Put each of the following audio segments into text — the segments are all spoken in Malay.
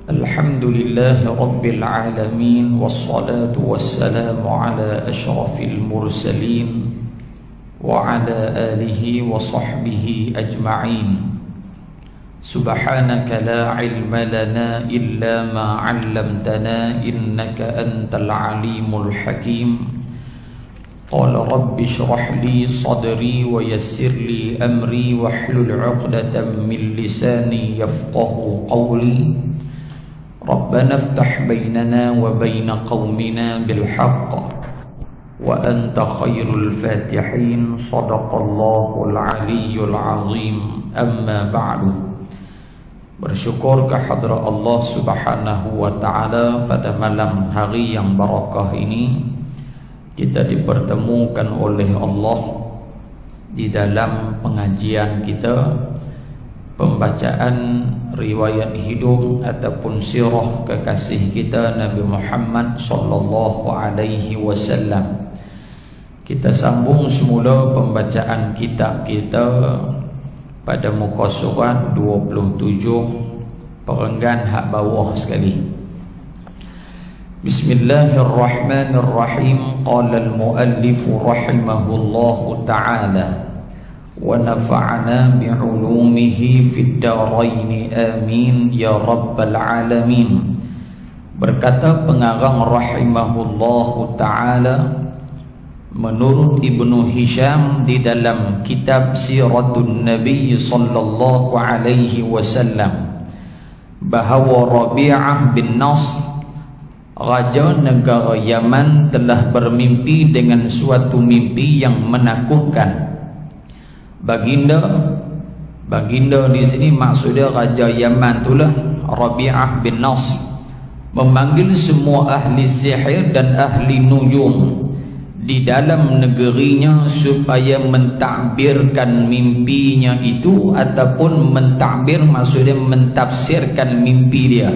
Alhamdulillahi Rabbil Alamin, wassalatu wassalamu ala ashrafil mursalin wa ala alihi wa sahbihi ajma'in. Subhanaka la ilma lana illa ma 'allamtana innaka antal alimul hakim. Qala rabbi shrah li sadri wa yassir li amri wahlul 'uqdatam min lisani yafqahu qawli. Rabbana iftah bainana wa baina qaumina bil haqq wa anta khairul fatihin. Shadaqallahul aliyyul azim. Amma ba'du. Bersyukur kehadrat Allah Subhanahu wa taala pada malam hari yang barakah ini kita dipertemukan oleh Allah di dalam pengajian kita, pembacaan riwayat hidup ataupun sirah kekasih kita Nabi Muhammad sallallahu alaihi wasallam. Kita sambung semula pembacaan kitab kita pada muka surat 27, perenggan hak bawah sekali. Bismillahirrahmanirrahim. Qala al-muallif rahimahullahu ta'ala wa nafa'ana bi'ulumihi fid darain amin ya rabbal alamin. Berkata pengarang rahimahullahu ta'ala, menurut Ibnu Hisham di dalam kitab Siratun Nabi sallallahu alaihi wasallam, bahawa Rabi'ah bin Nasr, raja negara Yaman, telah bermimpi dengan suatu mimpi yang menakutkan. Baginda di sini maksudnya raja Yaman itulah Rabi'ah bin Nasr, memanggil semua ahli sihir dan ahli nujum di dalam negerinya supaya mentadbirkan mimpinya itu, ataupun mentadbir maksudnya mentafsirkan mimpi dia.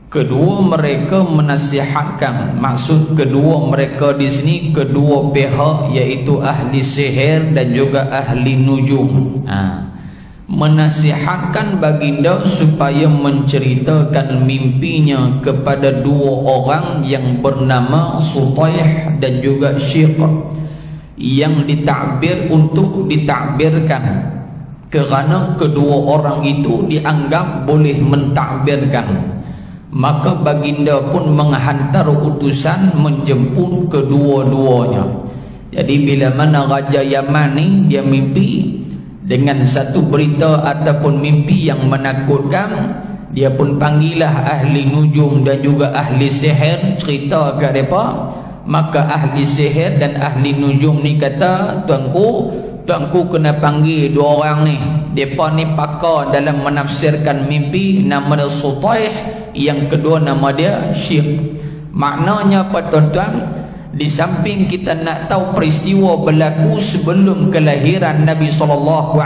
Kedua mereka menasihatkan, maksud kedua mereka di sini kedua pihak, iaitu ahli sihir dan juga ahli nujum. Menasihatkan baginda supaya menceritakan mimpinya kepada dua orang yang bernama Sutaih dan juga Syiq, yang ditakbir untuk ditakbirkan kerana kedua orang itu dianggap boleh mentakbirkan. Maka baginda pun menghantar utusan menjemput kedua-duanya. Jadi bila mana Raja Yaman ni dia mimpi dengan satu berita ataupun mimpi yang menakutkan, dia pun panggillah ahli nujum dan juga ahli sihir, cerita kat mereka. Maka ahli sihir dan ahli nujum ni kata, Tuanku kena panggil dua orang ni. Mereka ni pakar dalam menafsirkan mimpi, nama dia Sutaih, yang kedua nama dia Syiq. Maknanya apa tuan-tuan? Di samping kita nak tahu peristiwa berlaku sebelum kelahiran Nabi SAW,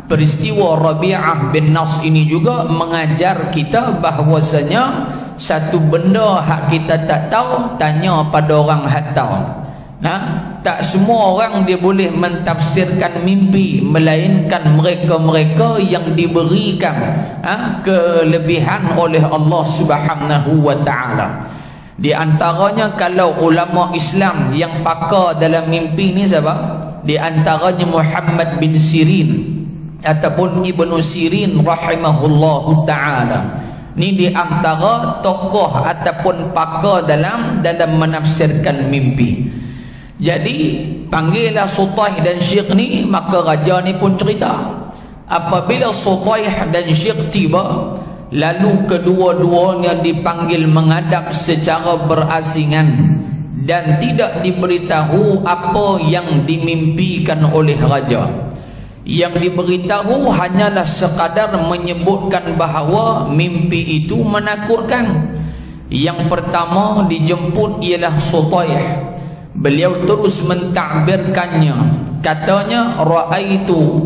peristiwa Rabi'ah bin Nasr ini juga mengajar kita bahawasanya satu benda hak kita tak tahu, tanya pada orang hak tahu. Tak semua orang dia boleh mentafsirkan mimpi, melainkan mereka-mereka yang diberikan kelebihan oleh Allah Subhanahu wa ta'ala. Di antaranya kalau ulama Islam yang pakar dalam mimpi ni siapa? Di antaranya Muhammad bin Sirin ataupun Ibnu Sirin rahimahullahu ta'ala. Ni di antara tokoh ataupun pakar dalam menafsirkan mimpi. Jadi panggillah Sutaih dan Syiq ni, maka raja ni pun cerita. Apabila Sutaih dan Syiq tiba, lalu kedua-duanya dipanggil menghadap secara berasingan dan tidak diberitahu apa yang dimimpikan oleh raja. Yang diberitahu hanyalah sekadar menyebutkan bahawa mimpi itu menakutkan. Yang pertama dijemput ialah Sutaih. Beliau terus mentakbirkannya. Katanya, ra'aitu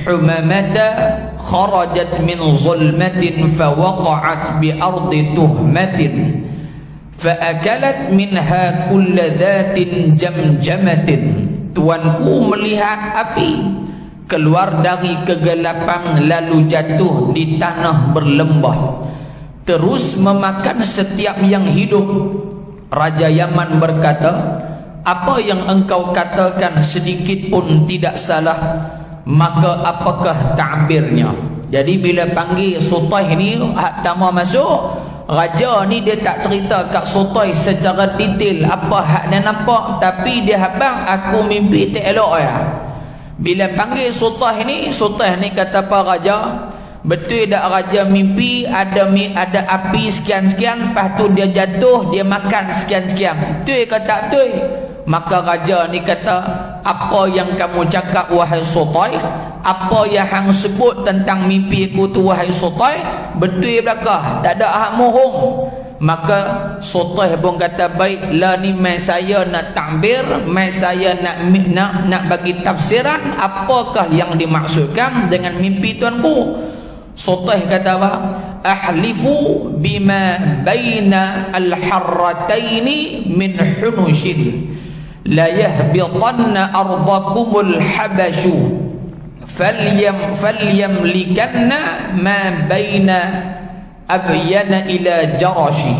humamata kharajat min zulmatin fawaqa'at bi ardi tuhmatin faakalat minha kulla dhatin jamjamatin. Tuanku melihat api keluar dari kegelapan lalu jatuh di tanah berlembah, terus memakan setiap yang hidup. Raja Yaman berkata, apa yang engkau katakan sedikit pun tidak salah, maka apakah ta'birnya? Jadi bila panggil Sutaih ni hak tama masuk, raja ni dia tak cerita kat Sutaih secara detail apa hak dia nampak, tapi dia habang aku mimpi tak elok ya. Bila panggil Sutaih ni kata apa raja? Betul tak raja mimpi ada api sekian-sekian, lepas tu dia jatuh, dia makan sekian-sekian. Betul ke tak betul? Maka raja ni kata, apa yang kamu cakap wahai Sutaih? Apa yang hang sebut tentang mimpi aku tu wahai Sutaih? Betul belakah? Tak ada hak mohong. Maka Sutaih pun kata, baik lah ni mai saya nak ta'bir, mai saya nak bagi tafsiran apakah yang dimaksudkan dengan mimpi tuanku. Sutaih kata apa? Ahlifu bima baina al-harrataini min hunushin la yahbitanna ardakumul habashu falyamlikanna ma baina abyana ila jarashi.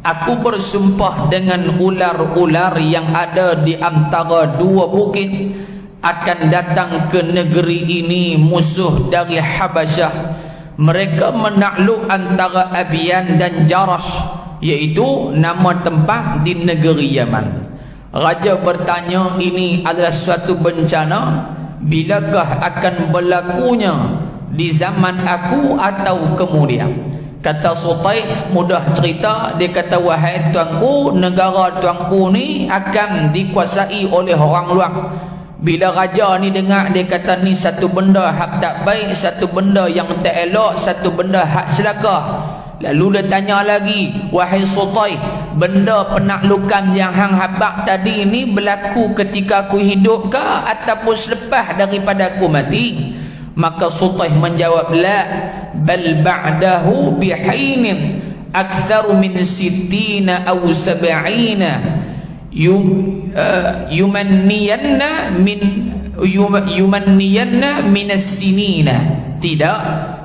Aku bersumpah dengan ular-ular yang ada di antara dua bukit, akan datang ke negeri ini musuh dari Habasyah. Mereka menakluk antara Abyan dan Jarash, iaitu nama tempat di negeri Yaman. Raja bertanya, ini adalah suatu bencana, bilakah akan berlakunya? Di zaman aku atau kemudian? Kata Sutaih, mudah cerita. Dia kata, wahai tuanku, negara tuanku ni akan dikuasai oleh orang luar. Bila raja ni dengar, dia kata ni satu benda hak tak baik, satu benda yang tak elok, satu benda hak celaka. Lalu dia tanya lagi, wahai Sutaih, benda penaklukan yang hang habaq tadi ni berlaku ketika aku hidup ke ataupun selepas daripada aku mati? Maka Sutaih menjawab, la bal ba'dahu bihainin aktsaru min 60 aw 70 yumanniyanna min as-sinina. Tidak,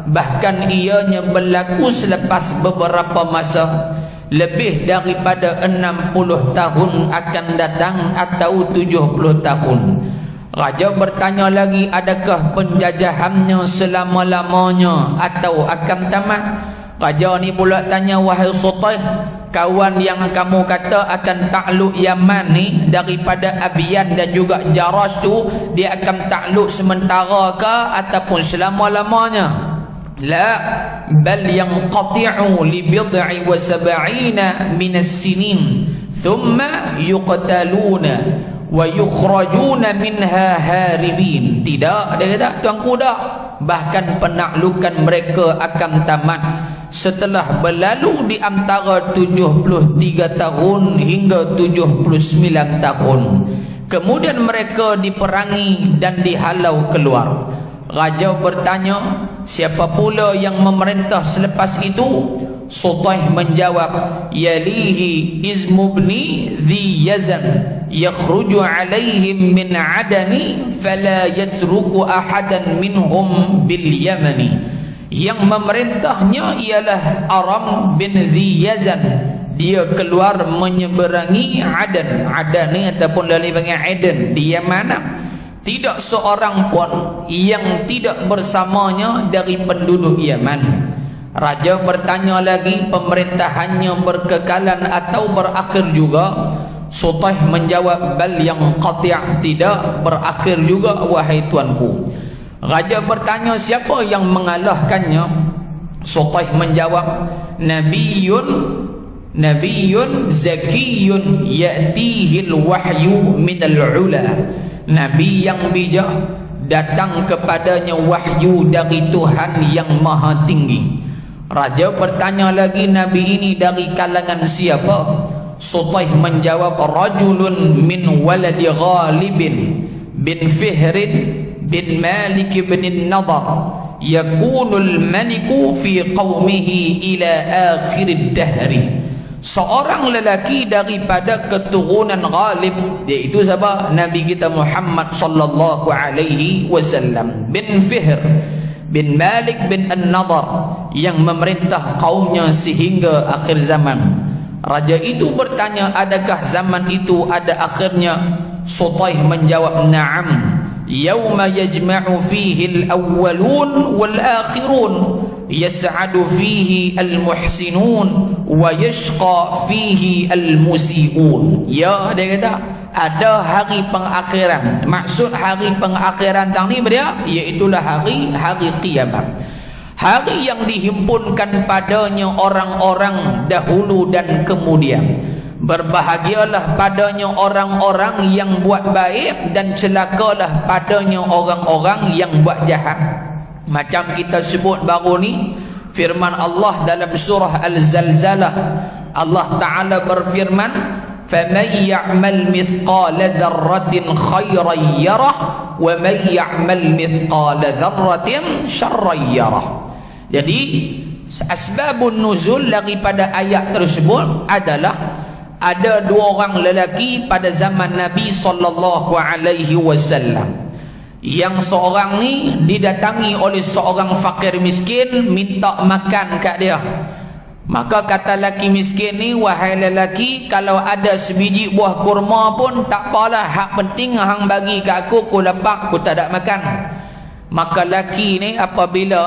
bahkan ianya berlaku selepas beberapa masa, lebih daripada 60 tahun akan datang atau 70 tahun. Raja bertanya lagi, adakah penjajahannya selama-lamanya atau akan tamat? Raja ni pula tanya, wahai Sutaih, kawan yang kamu kata akan takluk Yaman ni daripada Abyan dan juga Jarash tu, dia akan takluk sementara ke ataupun selama-lamanya? La bal yanqati'u li bid'i wa sab'ina min as-sinin thumma yuqtaluna wa yukhrajuna minha haribin. Tidak, dia kata, tuanku dah, bahkan penaklukan mereka akan tamat setelah berlalu di antara 73 tahun hingga 79 tahun. Kemudian mereka diperangi dan dihalau keluar. Raja bertanya, siapa pula yang memerintah selepas itu? Sutaih menjawab, yalihi izmubni dhi yazan yakhruju alaihim min adani fala yatruku ahadan minhum bil yamani. Yang memerintahnya ialah Aram bin Dhi Yazan. Dia keluar menyeberangi Adan. Adan ni ataupun lain panggil Aden di Yaman. Tidak seorang pun yang tidak bersamanya dari penduduk Yaman. Raja bertanya lagi, pemerintahannya berkekalan atau berakhir juga? Sutaih menjawab, bal yang qati', tidak berakhir juga wahai tuanku. Raja bertanya, siapa yang mengalahkannya? Sutaih menjawab, Nabiyyun zakiyun ya'tihil wahyu minal ula. Nabi yang bijak, datang kepadanya wahyu dari Tuhan yang maha tinggi. Raja bertanya lagi, Nabi ini dari kalangan siapa? Sutaih menjawab, rajulun min waladi Ghalibin bin Fihrin bin Malik bin Nadar yakunul maliku fi qawmihi ila akhir dahri. seorang lelaki daripada keturunan Ghalib, iaitu siapa? Nabi kita Muhammad sallallahu alaihi wasallam, bin Fihr bin Malik bin An-Nadhr, yang memerintah kaumnya sehingga akhir zaman. Raja itu bertanya, adakah zaman itu ada akhirnya? Sutaih menjawab, na'am, yauma yajma'u fihi al-awwalun wal-akhirun, yas'adu fihi al-muhsinun wa yashqa fihi al-musi'un. Ya, dia kata ada hari pengakhiran. Maksud hari pengakhiran tang ni dia, iaitulah hari kiamat. Hari yang dihimpunkan padanya orang-orang dahulu dan kemudian. Berbahagialah padanya orang-orang yang buat baik, dan celakalah padanya orang-orang yang buat jahat. Macam kita sebut baru ni, firman Allah dalam surah Al-Zalzalah. Allah Ta'ala berfirman, فَمَنْ يَعْمَلْ مِثْقَالَ ذَرَّةٍ خَيْرًا يَرَهُ وَمَنْ يَعْمَلْ مِثْقَالَ ذَرَّةٍ شَرًّا يَرَهُ. Jadi asbabun nuzul daripada ayat tersebut adalah ada dua orang lelaki pada zaman Nabi sallallahu alaihi wasallam. Yang seorang ni didatangi oleh seorang fakir miskin minta makan kat dia. Maka kata lelaki miskin ni, wahai lelaki, kalau ada sebiji buah kurma pun tak apalah, hak penting hang bagi kat aku lapar, aku tak ada makan. Maka lelaki ni apabila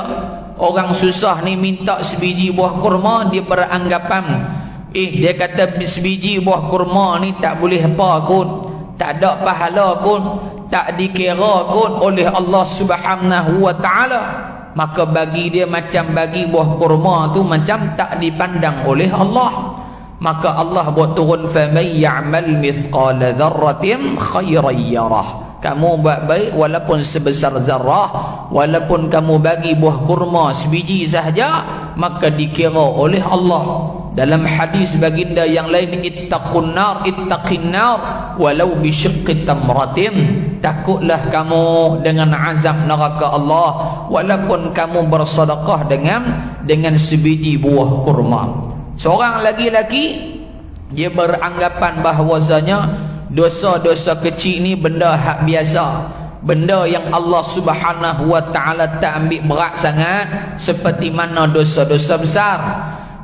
orang susah ni minta sebiji buah kurma, dia beranggapan, dia kata sebiji buah kurma ni tak boleh apa kot, tak ada pahala kot, tak dikira kot oleh Allah Subhanahu wa ta'ala. Maka bagi dia macam bagi buah kurma tu macam tak dipandang oleh Allah. Maka Allah buat turun, faman ya'mal mithqala dzarratin khairan yarah. Kamu buat baik walaupun sebesar zarrah, walaupun kamu bagi buah kurma sebiji sahaja, maka dikira oleh Allah. Dalam hadis baginda yang lain, ittaqun nar walau bisyiqqi tamratin. Takutlah kamu dengan azab neraka Allah walaupun kamu bersedekah dengan sebiji buah kurma. Seorang lagi-laki dia beranggapan bahawasanya dosa-dosa kecil ni benda hak biasa, benda yang Allah Subhanahu wa ta'ala tak ambil berat sangat seperti mana dosa-dosa besar.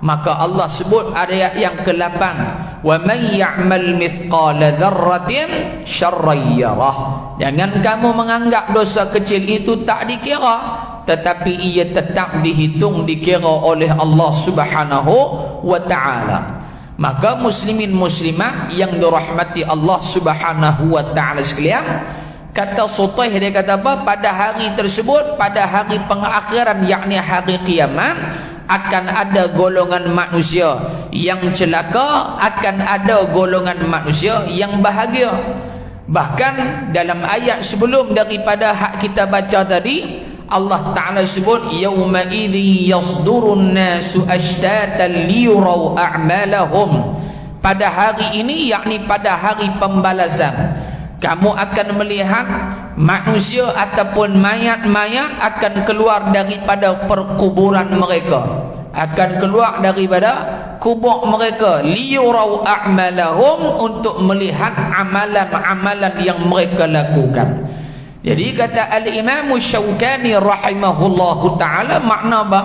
Maka Allah sebut ayat yang ke-8, wa man ya'mal mithqala dzarratin syarran yarah. Jangan kamu menganggap dosa kecil itu tak dikira, tetapi ia tetap dihitung, dikira oleh Allah Subhanahu wa ta'ala. Maka muslimin muslimat yang dirahmati Allah Subhanahu wa ta'ala sekalian, kata Sutaih, dia kata apa? Pada hari tersebut, pada hari pengakhiran, yakni hari kiamat, akan ada golongan manusia yang celaka, akan ada golongan manusia yang bahagia. Bahkan dalam ayat sebelum daripada hak kita baca tadi, Allah Ta'ala sebut, yauma idzi yasdurun nasu ashtatan liyuraw a'malahum. Pada hari ini, yakni pada hari pembalasan, kamu akan melihat manusia ataupun mayat-mayat akan keluar daripada perkuburan mereka, akan keluar daripada kubur mereka, liyuraw a'malahum, untuk melihat amalan-amalan yang mereka lakukan. Jadi kata Al-Imam Syaukani rahimahullahu ta'ala, makna apa?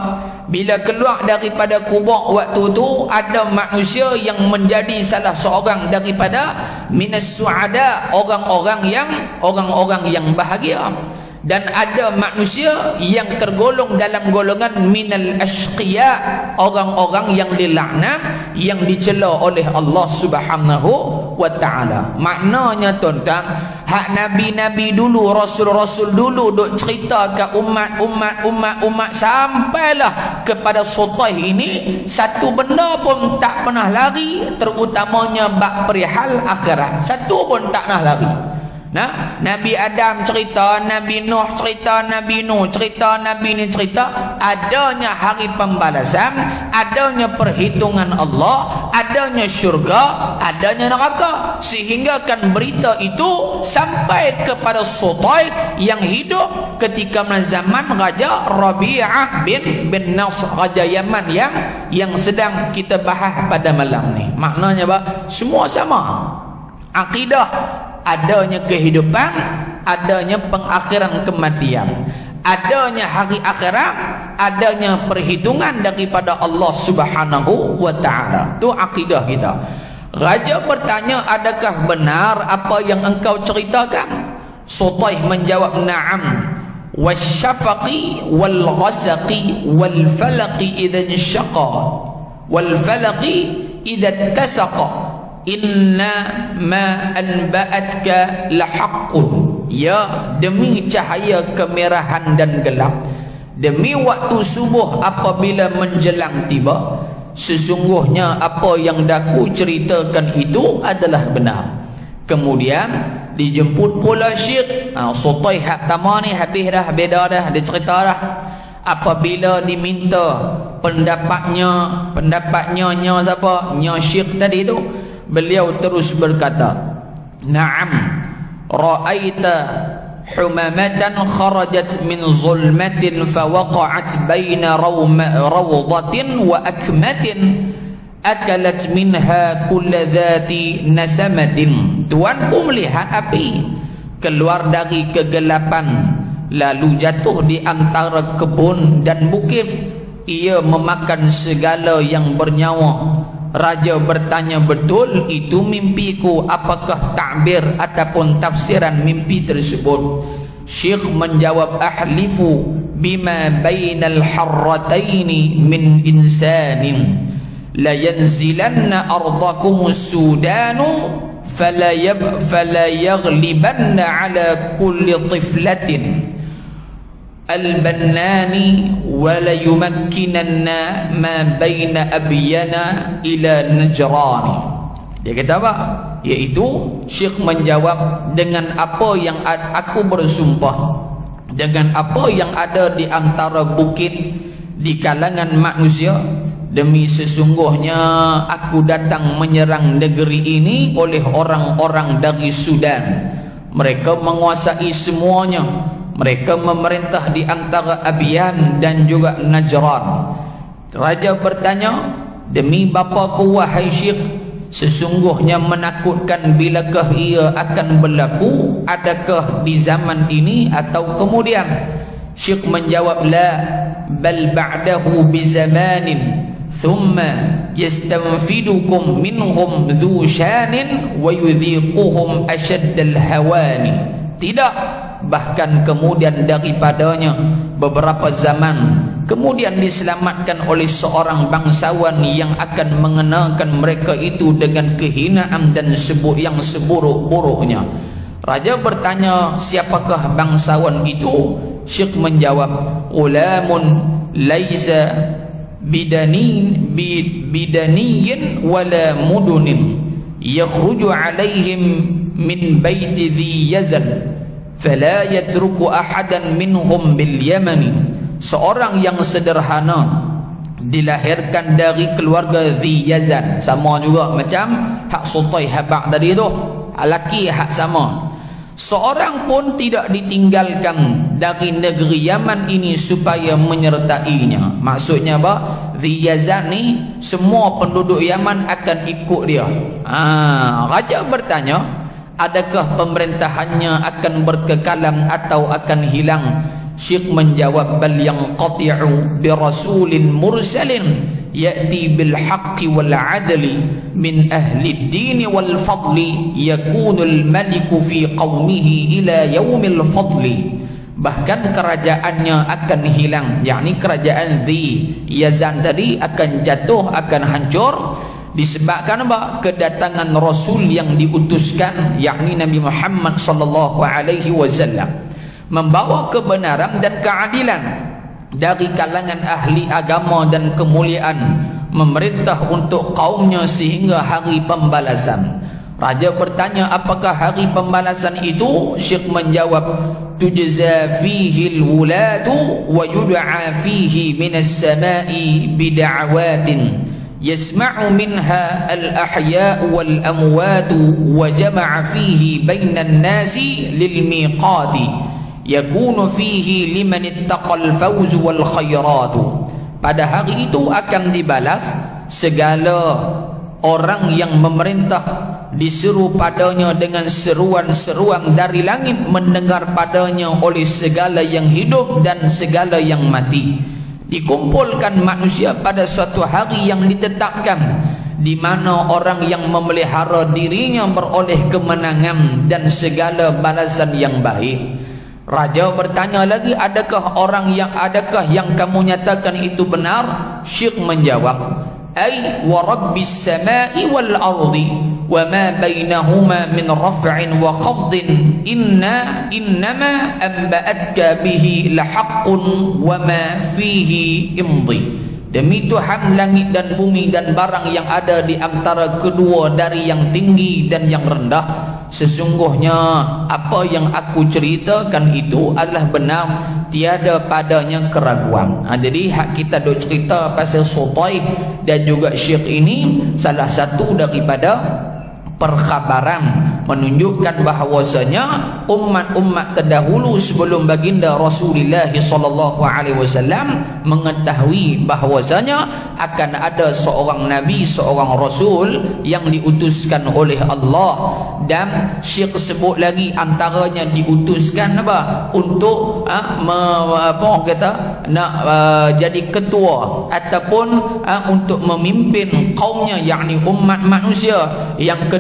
Bila keluar daripada kubur waktu tu, ada manusia yang menjadi salah seorang daripada minas su'ada, orang-orang yang bahagia. Dan ada manusia yang tergolong dalam golongan minal ashqiya, orang-orang yang dilaknat, yang dicela oleh Allah Subhanahu wa ta'ala. Maknanya tuan-tuan, hak nabi-nabi dulu, rasul-rasul dulu duk cerita ke umat sampailah kepada Sutaih ini, satu benda pun tak pernah lari, terutamanya bab perihal akhirat, satu pun tak pernah lari. Nah, Nabi Adam cerita, Nabi Nuh cerita, Nabi Nuh cerita, Nabi ni cerita, adanya hari pembalasan, adanya perhitungan Allah, adanya syurga, adanya neraka, sehingga kan berita itu sampai kepada Sutaih yang hidup ketika zaman Raja Rabi'ah bin Nasr, Raja Yaman yang sedang kita bahas pada malam ni. Maknanya apa? Semua sama. Akidah adanya kehidupan, adanya pengakhiran kematian, adanya hari akhirat, adanya perhitungan daripada Allah Subhanahu wa taala. Tu akidah kita. Raja bertanya, adakah benar apa yang engkau ceritakan? Sutaih menjawab, na'am. Wasyafaqi wal ghasaqi wal falaqi idza insyaqa wal falaqi idza tasaqa inna ma anba'atka lahaqqun. Ya, demi cahaya kemerahan dan gelap, demi waktu subuh apabila menjelang tiba, sesungguhnya apa yang daku ceritakan itu adalah benar. Kemudian dijemput pula Syekh Sutaih pertama ni habis dah, beda dah, dia cerita dah. Apabila diminta pendapatnya siapa? Nya Syekh tadi tu, beliau terus berkata, na'am, ra'aita humamatan kharajat min zulmatin fawaqa'at baina rawdatin wa akmatin akalat minha kulla dhati nasamatin. Tuanku melihat api keluar dari kegelapan lalu jatuh di antara kebun dan bukit, ia memakan segala yang bernyawa. Raja bertanya, betul itu mimpiku? Apakah takbir ataupun tafsiran mimpi tersebut? Syekh menjawab, ahlifu bima bainal harrataini min insanin la yanzilanna ardakumus sudanu fala yaghlibanna ala kulli tiflatin al-bannani wa la yumakkinanna ma baina abyana ila najrani. Dia kata apa? Iaitu Syekh menjawab, dengan apa yang aku bersumpah, dengan apa yang ada di antara bukit di kalangan manusia, demi sesungguhnya aku datang menyerang negeri ini oleh orang-orang dari Sudan. Mereka menguasai semuanya. Mereka memerintah di antara Abyan dan juga Najran. Raja bertanya, demi bapaku wahai Syekh, sesungguhnya menakutkan bilakah ia akan berlaku, adakah di zaman ini atau kemudian? Syekh menjawab, la bal ba'dahu bi zamanin thumma yastanfidukum minhum dhu shanin wa yudhiquhum ashaddal hawani. Tidak, bahkan kemudian daripadanya beberapa zaman kemudian diselamatkan oleh seorang bangsawan yang akan mengenakan mereka itu dengan kehinaan dan yang seburuk-buruknya. Raja bertanya, siapakah bangsawan itu? Syekh menjawab, ulamun laisa bidaniyin wala mudunin yakhruju alaihim min baiti dhi yazan fala yatruku ahadan minhum bil yamani. Seorang yang sederhana dilahirkan dari keluarga Dhi Yazan, sama juga macam hak Sultai Habak tadi tu, laki hak sama. Seorang pun tidak ditinggalkan dari negeri Yaman ini supaya menyertainya. Maksudnya apa? Dhi Yazan ni semua penduduk Yaman akan ikut dia. Raja bertanya, adakah pemerintahannya akan berkekalan atau akan hilang? Syekh menjawab, bal yanqati'u bi rasulin mursalin ya'ti bil haqqi wal adli min ahli ad-din wal fadli yakunul maliku fi qaumihi ila yaumil fadli. Bahkan kerajaannya akan hilang, yakni kerajaan Dhi Yazan tadi akan jatuh, akan hancur, disebabkan apa? Kedatangan Rasul yang diutuskan, yakni Nabi Muhammad sallallahu alaihi wasallam, membawa kebenaran dan keadilan dari kalangan ahli agama dan kemuliaan, memerintah untuk kaumnya sehingga hari pembalasan. Raja bertanya, apakah hari pembalasan itu? Syekh menjawab, tujza fihi al-wulatu wa yud'a fihi minas sama'i bida'awatin yasma'u minha al-ahya'u wal-amwatu wa jama'a fihi bainan nasi lil miqati yakunu fihi liman ittaqal fawz wal khairat. pada hari itu akan dibalas segala orang yang memerintah disuruh padanya dengan seruan-seruan dari langit, mendengar padanya oleh segala yang hidup dan segala yang mati. Dikumpulkan manusia pada suatu hari yang ditetapkan, di mana orang yang memelihara dirinya beroleh kemenangan dan segala balasan yang baik. Raja bertanya lagi, adakah yang kamu nyatakan itu benar? Syekh menjawab, ay wa rabbis samai wal ardi wa ma bainahuma min raf'in wa khafdin innama anba'atka bihi lahaqqun wa ma fihi imdi. Demi Tuhan langit dan bumi dan barang yang ada di antara kedua, dari yang tinggi dan yang rendah, sesungguhnya apa yang aku ceritakan itu adalah benar, tiada padanya keraguan. Jadi hak kita duk cerita pasal Sutaih dan juga Syekh ini salah satu daripada perkhabaran menunjukkan bahawasanya umat-umat terdahulu sebelum baginda Rasulullah sallallahu alaihi wasallam mengetahui bahawasanya akan ada seorang nabi, seorang rasul yang diutuskan oleh Allah. Dan Syekh sebut lagi antaranya diutuskan apa? Untuk jadi ketua ataupun untuk memimpin kaumnya, yakni umat manusia. Yang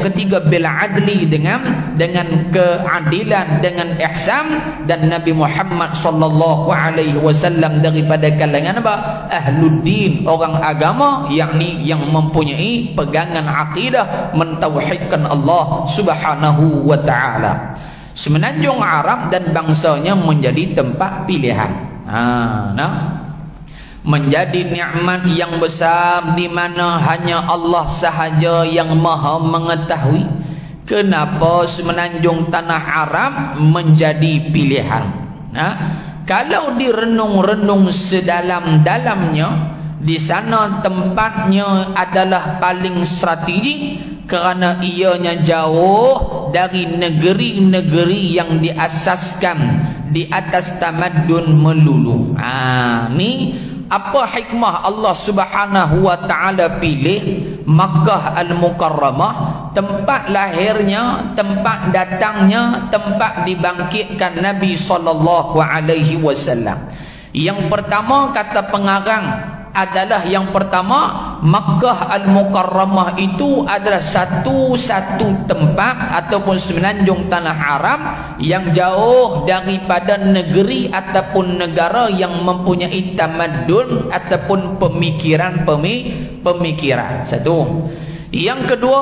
ketiga bil adli, dengan keadilan, dengan ihsan. Dan Nabi Muhammad sallallahu alaihi wasallam daripada kalangan apa? Ahluddin, orang agama, yakni yang mempunyai pegangan akidah mentauhidkan Allah Subhanahu wa taala. Semenanjung Arab dan bangsanya menjadi tempat pilihan. Menjadi nikmat yang besar di mana hanya Allah sahaja yang maha mengetahui kenapa semenanjung tanah Arab menjadi pilihan. Kalau direnung-renung sedalam-dalamnya, di sana tempatnya adalah paling strategik kerana ianya jauh dari negeri-negeri yang diasaskan di atas tamadun melulu. Ni apa hikmah Allah Subhanahu wa taala pilih Makkah Al-Mukarramah, tempat lahirnya, tempat datangnya, tempat dibangkitkan Nabi sallallahu alaihi wasallam. Yang pertama, kata pengarang adalah Makkah Al-Mukarramah itu adalah satu-satu tempat ataupun semenanjung tanah Arab yang jauh daripada negeri ataupun negara yang mempunyai tamadun ataupun pemikiran. Satu. Yang kedua,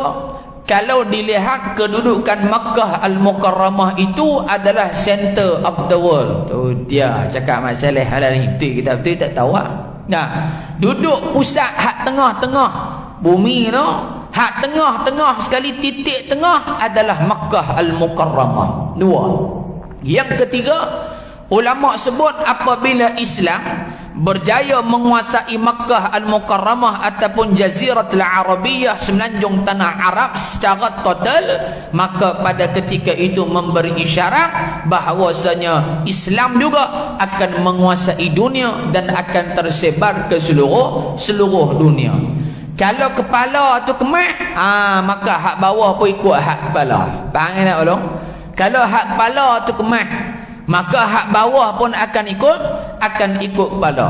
kalau dilihat kedudukan Makkah Al-Mukarramah itu adalah center of the world. Tu dia cakap masalah halal ni, betul kita betul tak tahu duduk pusat hak tengah-tengah bumi tu, hak tengah-tengah sekali, titik tengah adalah Makkah Al-Mukarramah. Dua. Yang ketiga, ulama sebut apabila Islam berjaya menguasai Makkah Al-Mukarramah ataupun Jaziratul Arabiyah, semenanjung tanah Arab secara total, maka pada ketika itu memberi isyarat bahawasanya Islam juga akan menguasai dunia dan akan tersebar ke seluruh dunia. Kalau kepala tu kemah, maka hak bawah pun ikut hak kepala. Faham tak belum? Kalau hak kepala tu kemah, maka hak bawah pun akan ikut kepala.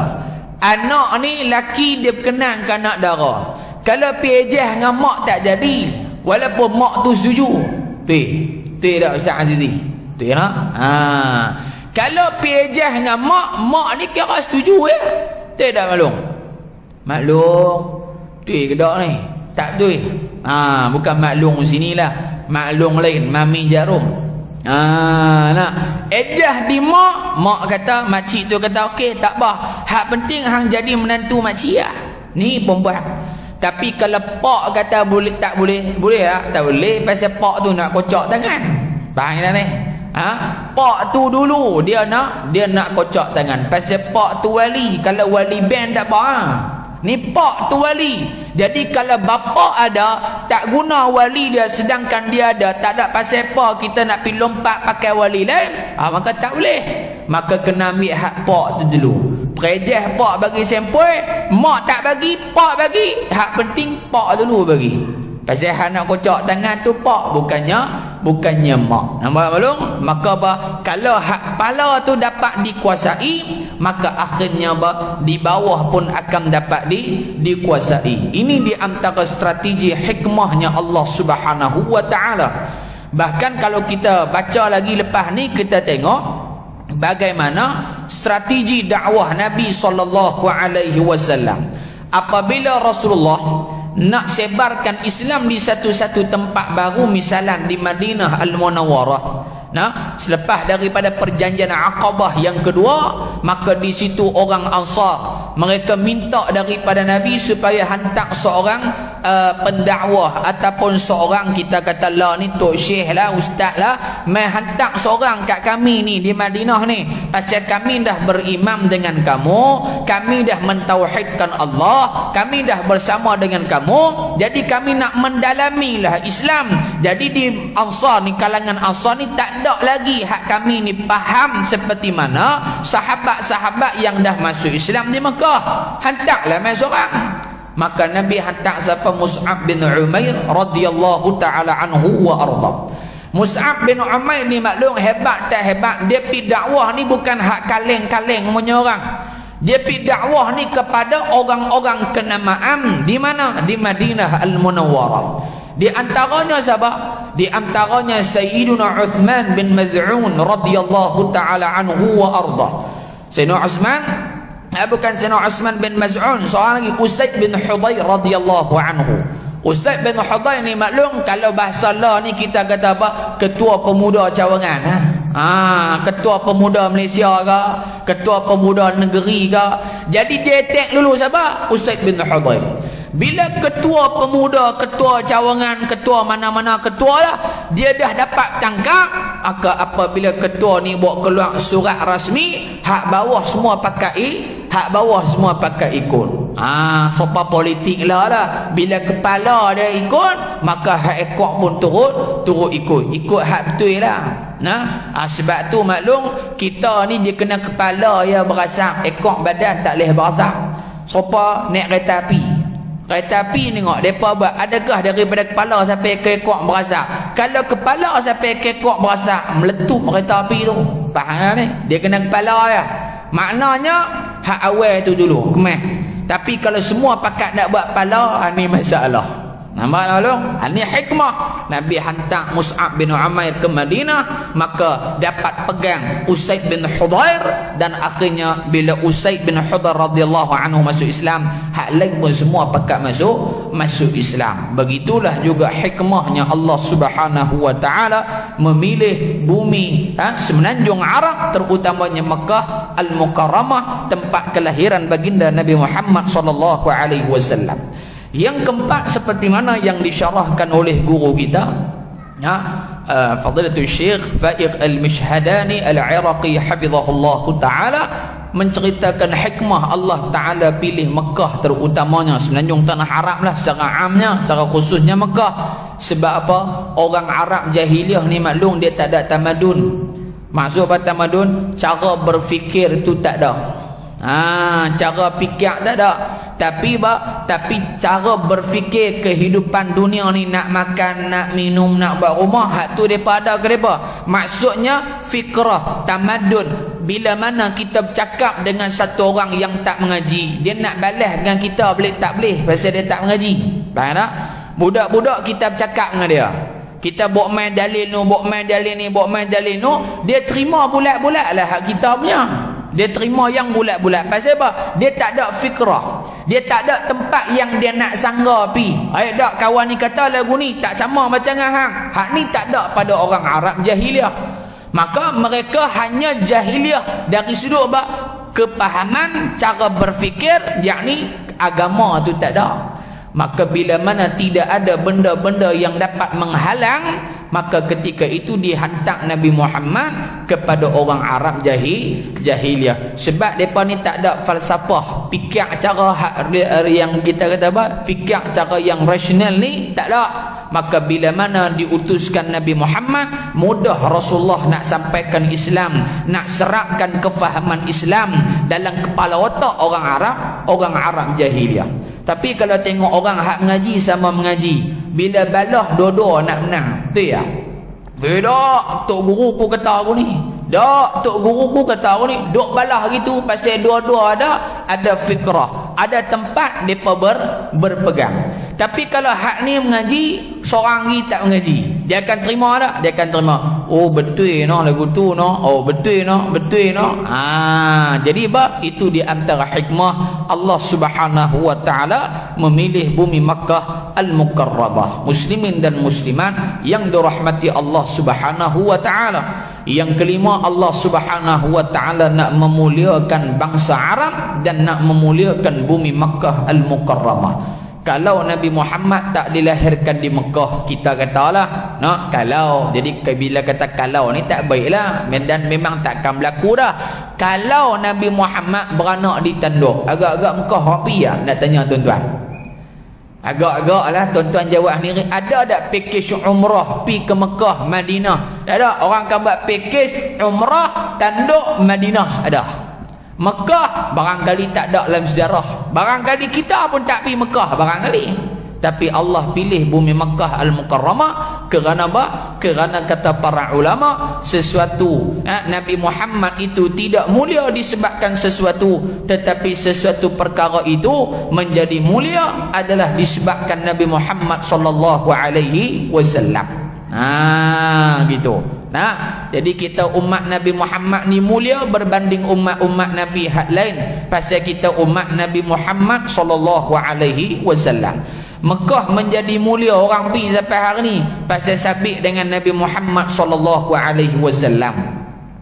Anak ni laki dia berkenan ke anak dara. Kalau piejah dengan mak tak jadi, walaupun mak tu setuju. Tu tak Ustaz Azizi. Tu nak. Kalau piejah dengan mak ni kira setuju ya. Tu tak maklum. Tu kedak ni. Tak betul. Bukan maklum sinilah. Maklum lain, Mami Jarum. Nak ejah di mak kata, makcik tu kata okey tak apa, hak penting hang jadi menantu makcik ni perempuan. Tapi kalau pak kata boleh tak boleh tak boleh, pasal pak tu nak kocok tangan. Faham tak ni? Pak tu dulu dia nak kocok tangan, pasal pak tu wali. Kalau wali band tak apa. Ni pak tu wali. Jadi kalau bapa ada tak guna wali dia, sedangkan dia ada tak ada, pasal apa kita nak pergi lompat pakai wali lain? Maka tak boleh. Maka kena ambil hak pak tu dulu. Perejah pak bagi sempoi, mak tak bagi, pak bagi. Hak penting pak dulu bagi. Pasal hak nak kocok tangan tu pak, bukannya mak. Nampak belum? Maka apa? Kalau hak kepala tu dapat dikuasai, maka akhirnya apa? Di bawah pun akan dapat dikuasai. Ini di antara strategi hikmahnya Allah Subhanahu wa taala. Bahkan kalau kita baca lagi lepas ni, kita tengok bagaimana strategi dakwah Nabi SAW. Apabila Rasulullah nak sebarkan Islam di satu-satu tempat baru, misalan di Madinah Al-Munawwarah, nah, selepas daripada perjanjian Aqabah yang kedua, maka di situ orang Ansar mereka minta daripada Nabi supaya hantar seorang pendakwah ataupun seorang, kita kata lah ni tok syekh lah, ustaz lah, mai hantar seorang kat kami ni di Madinah ni, pasal kami dah berimam dengan kamu, kami dah mentauhidkan Allah, kami dah bersama dengan kamu, jadi kami nak mendalamilah Islam. Jadi di Ansar ni, kalangan Ansar ni tak ada lagi hak kami ni faham seperti mana sahabat-sahabat yang dah masuk Islam di Mekah. Hantarlah mai seorang. Maka Nabi hantar siapa? Mus'ab bin Umair radhiyallahu taala anhu wa arda. Mus'ab bin Umair ni maklum hebat tak hebat, dia pi dakwah ni bukan hak kaleng-kaleng punya orang. Dia pi dakwah ni kepada orang-orang kenamaan di mana? Di Madinah Al-Munawwarah. Di antaranya siapa? Di antaranya Sayyiduna Uthman bin Maz'un radhiyallahu taala anhu wa arda. Sayyidina Uthman, bukan Sayyidina Uthman bin Maz'un, seorang lagi Usaid bin Hudayr radhiyallahu anhu. Usaid bin Hudayr ni maklum kalau bahasa lah ni kita kata apa? Ketua pemuda cawangan. Ketua pemuda Malaysia ke, ketua pemuda negeri ke. Jadi dia attack dulu siapa? Usaid bin Hudayr. Bila ketua pemuda, ketua cawangan, ketua mana-mana ketua lah, dia dah dapat tangkap, maka apabila ketua ni buat keluar surat rasmi, hak bawah semua pakai, hak bawah semua pakai ikut. Sopa politik lah. Bila kepala dia ikut, maka hak ekor pun turut ikut hak betul lah. Sebab tu maklum kita ni dia kena kepala ya berasap, ekor badan tak boleh berasap. Sopa naik kereta api, kereta api tengok mereka buat, adakah daripada kepala sampai ke ekor berasap? Kalau kepala sampai ke ekor berasap, meletup kereta api tu. Faham ni? Dia kena kepala ya. Maknanya hak awal tu dulu kemah. Tapi kalau semua pakat nak buat kepala, ni masalah. Nampak tak long? Ini hikmah. Nabi hantar Mus'ab bin Umair ke Madinah, maka dapat pegang Usaid bin Hudayr, dan akhirnya bila Usaid bin Hudayr radhiyallahu anhu masuk Islam, hak lain pun semua pakat masuk Islam. Begitulah juga hikmahnya Allah Subhanahu wa taala memilih bumi semenanjung Arab, terutamanya Mekah Al-Mukarramah, tempat kelahiran baginda Nabi Muhammad sallallahu alaihi wasallam. Yang keempat, seperti mana yang disyarahkan oleh guru kita, Fadilatul Syekh Faiq Al-Mishhadani Al-Iraqi hafizahullah taala, menceritakan hikmah Allah taala pilih Mekah, terutamanya semenanjung tanah Arab lah secara amnya, secara khususnya Mekah. Sebab apa? Orang Arab jahiliah ni maklum dia tak ada tamadun. Maksud apa tamadun? Cara berfikir tu tak ada. Cara fikir tak ada. Tapi cara berfikir kehidupan dunia ni, nak makan, nak minum, nak buat rumah, hak tu depa ada ke depa? Maksudnya fikrah, tamadun. Bila mana kita bercakap dengan satu orang yang tak mengaji, dia nak balas dengan kita boleh tak boleh pasal dia tak mengaji. Faham tak? Budak-budak kita bercakap dengan dia, kita buat main dalil ni, buat main dalil ni, buat main dalil ni, dia terima bulat-bulat lah hak kita punya. Dia terima yang bulat-bulat. Pasal apa? Dia tak ada fikrah. Dia tak ada tempat yang dia nak sangga pi. Tak, kawan ni kata lagu ni tak sama macam hang. Hak ni tak ada pada orang Arab jahiliah. Maka mereka hanya jahiliah dari sudut apa? Kepahaman, cara berfikir, yakni agama tu tak ada. Maka bila mana tidak ada benda-benda yang dapat menghalang, maka ketika itu dihantar Nabi Muhammad kepada orang Arab jahiliah. Sebab mereka ni tak ada falsafah, fikir cara yang kita kata apa? Fikir cara yang rasional ni tak ada. maka bila mana diutuskan Nabi Muhammad, mudah Rasulullah nak sampaikan Islam, nak serapkan kefahaman Islam dalam kepala otak orang Arab jahiliah. Tapi kalau tengok orang hak mengaji sama mengaji, bila balah dua-dua nak menang, betul ya? Bila tok guru ku kata aku ni, dak tok guru ku kata aku ni, duk balah gitu pasal dua-dua ada fikrah, ada tempat depa berpegang. Tapi kalau hak ni mengaji, seorang ni tak mengaji, dia akan terima tak? Dia akan terima. Oh betul noh lagu tu noh. Oh betul noh. Jadi apa? Itu di antara hikmah Allah Subhanahu wa taala memilih bumi Makkah Al-Mukarramah, muslimin dan muslimat yang dirahmati Allah Subhanahu wa taala. Yang kelima, Allah Subhanahu wa taala nak memuliakan bangsa Arab dan nak memuliakan bumi Makkah Al-Mukarramah. Kalau Nabi Muhammad tak dilahirkan di Mekah, kita katalah, no, kalau. Jadi bila kata kalau ni tak baiklah, dan memang takkan berlaku dah. Kalau Nabi Muhammad beranak di tanduk, agak-agak Mekah rapi ya, nak tanya tuan-tuan. Agak-agak lah tuan-tuan jawab ni. Ada tak pakej umrah pi ke Mekah, Madinah? Tak ada. Orang kan buat pakej umrah tanduk Madinah, ada. Mekah barangkali tak ada dalam sejarah. Barangkali kita pun tak pergi Mekah barangkali. Tapi Allah pilih bumi Makkah Al-Mukarramah kerana apa? Kerana kata para ulama, sesuatu Nabi Muhammad itu tidak mulia disebabkan sesuatu, tetapi sesuatu perkara itu menjadi mulia adalah disebabkan Nabi Muhammad sallallahu alaihi wasallam. Gitu. Jadi kita umat Nabi Muhammad ni mulia berbanding umat-umat Nabi hak lain, pasal kita umat Nabi Muhammad sallallahu alaihi wasallam. Mekah menjadi mulia orang pi sampai hari ni pasal sabit dengan Nabi Muhammad sallallahu alaihi wasallam.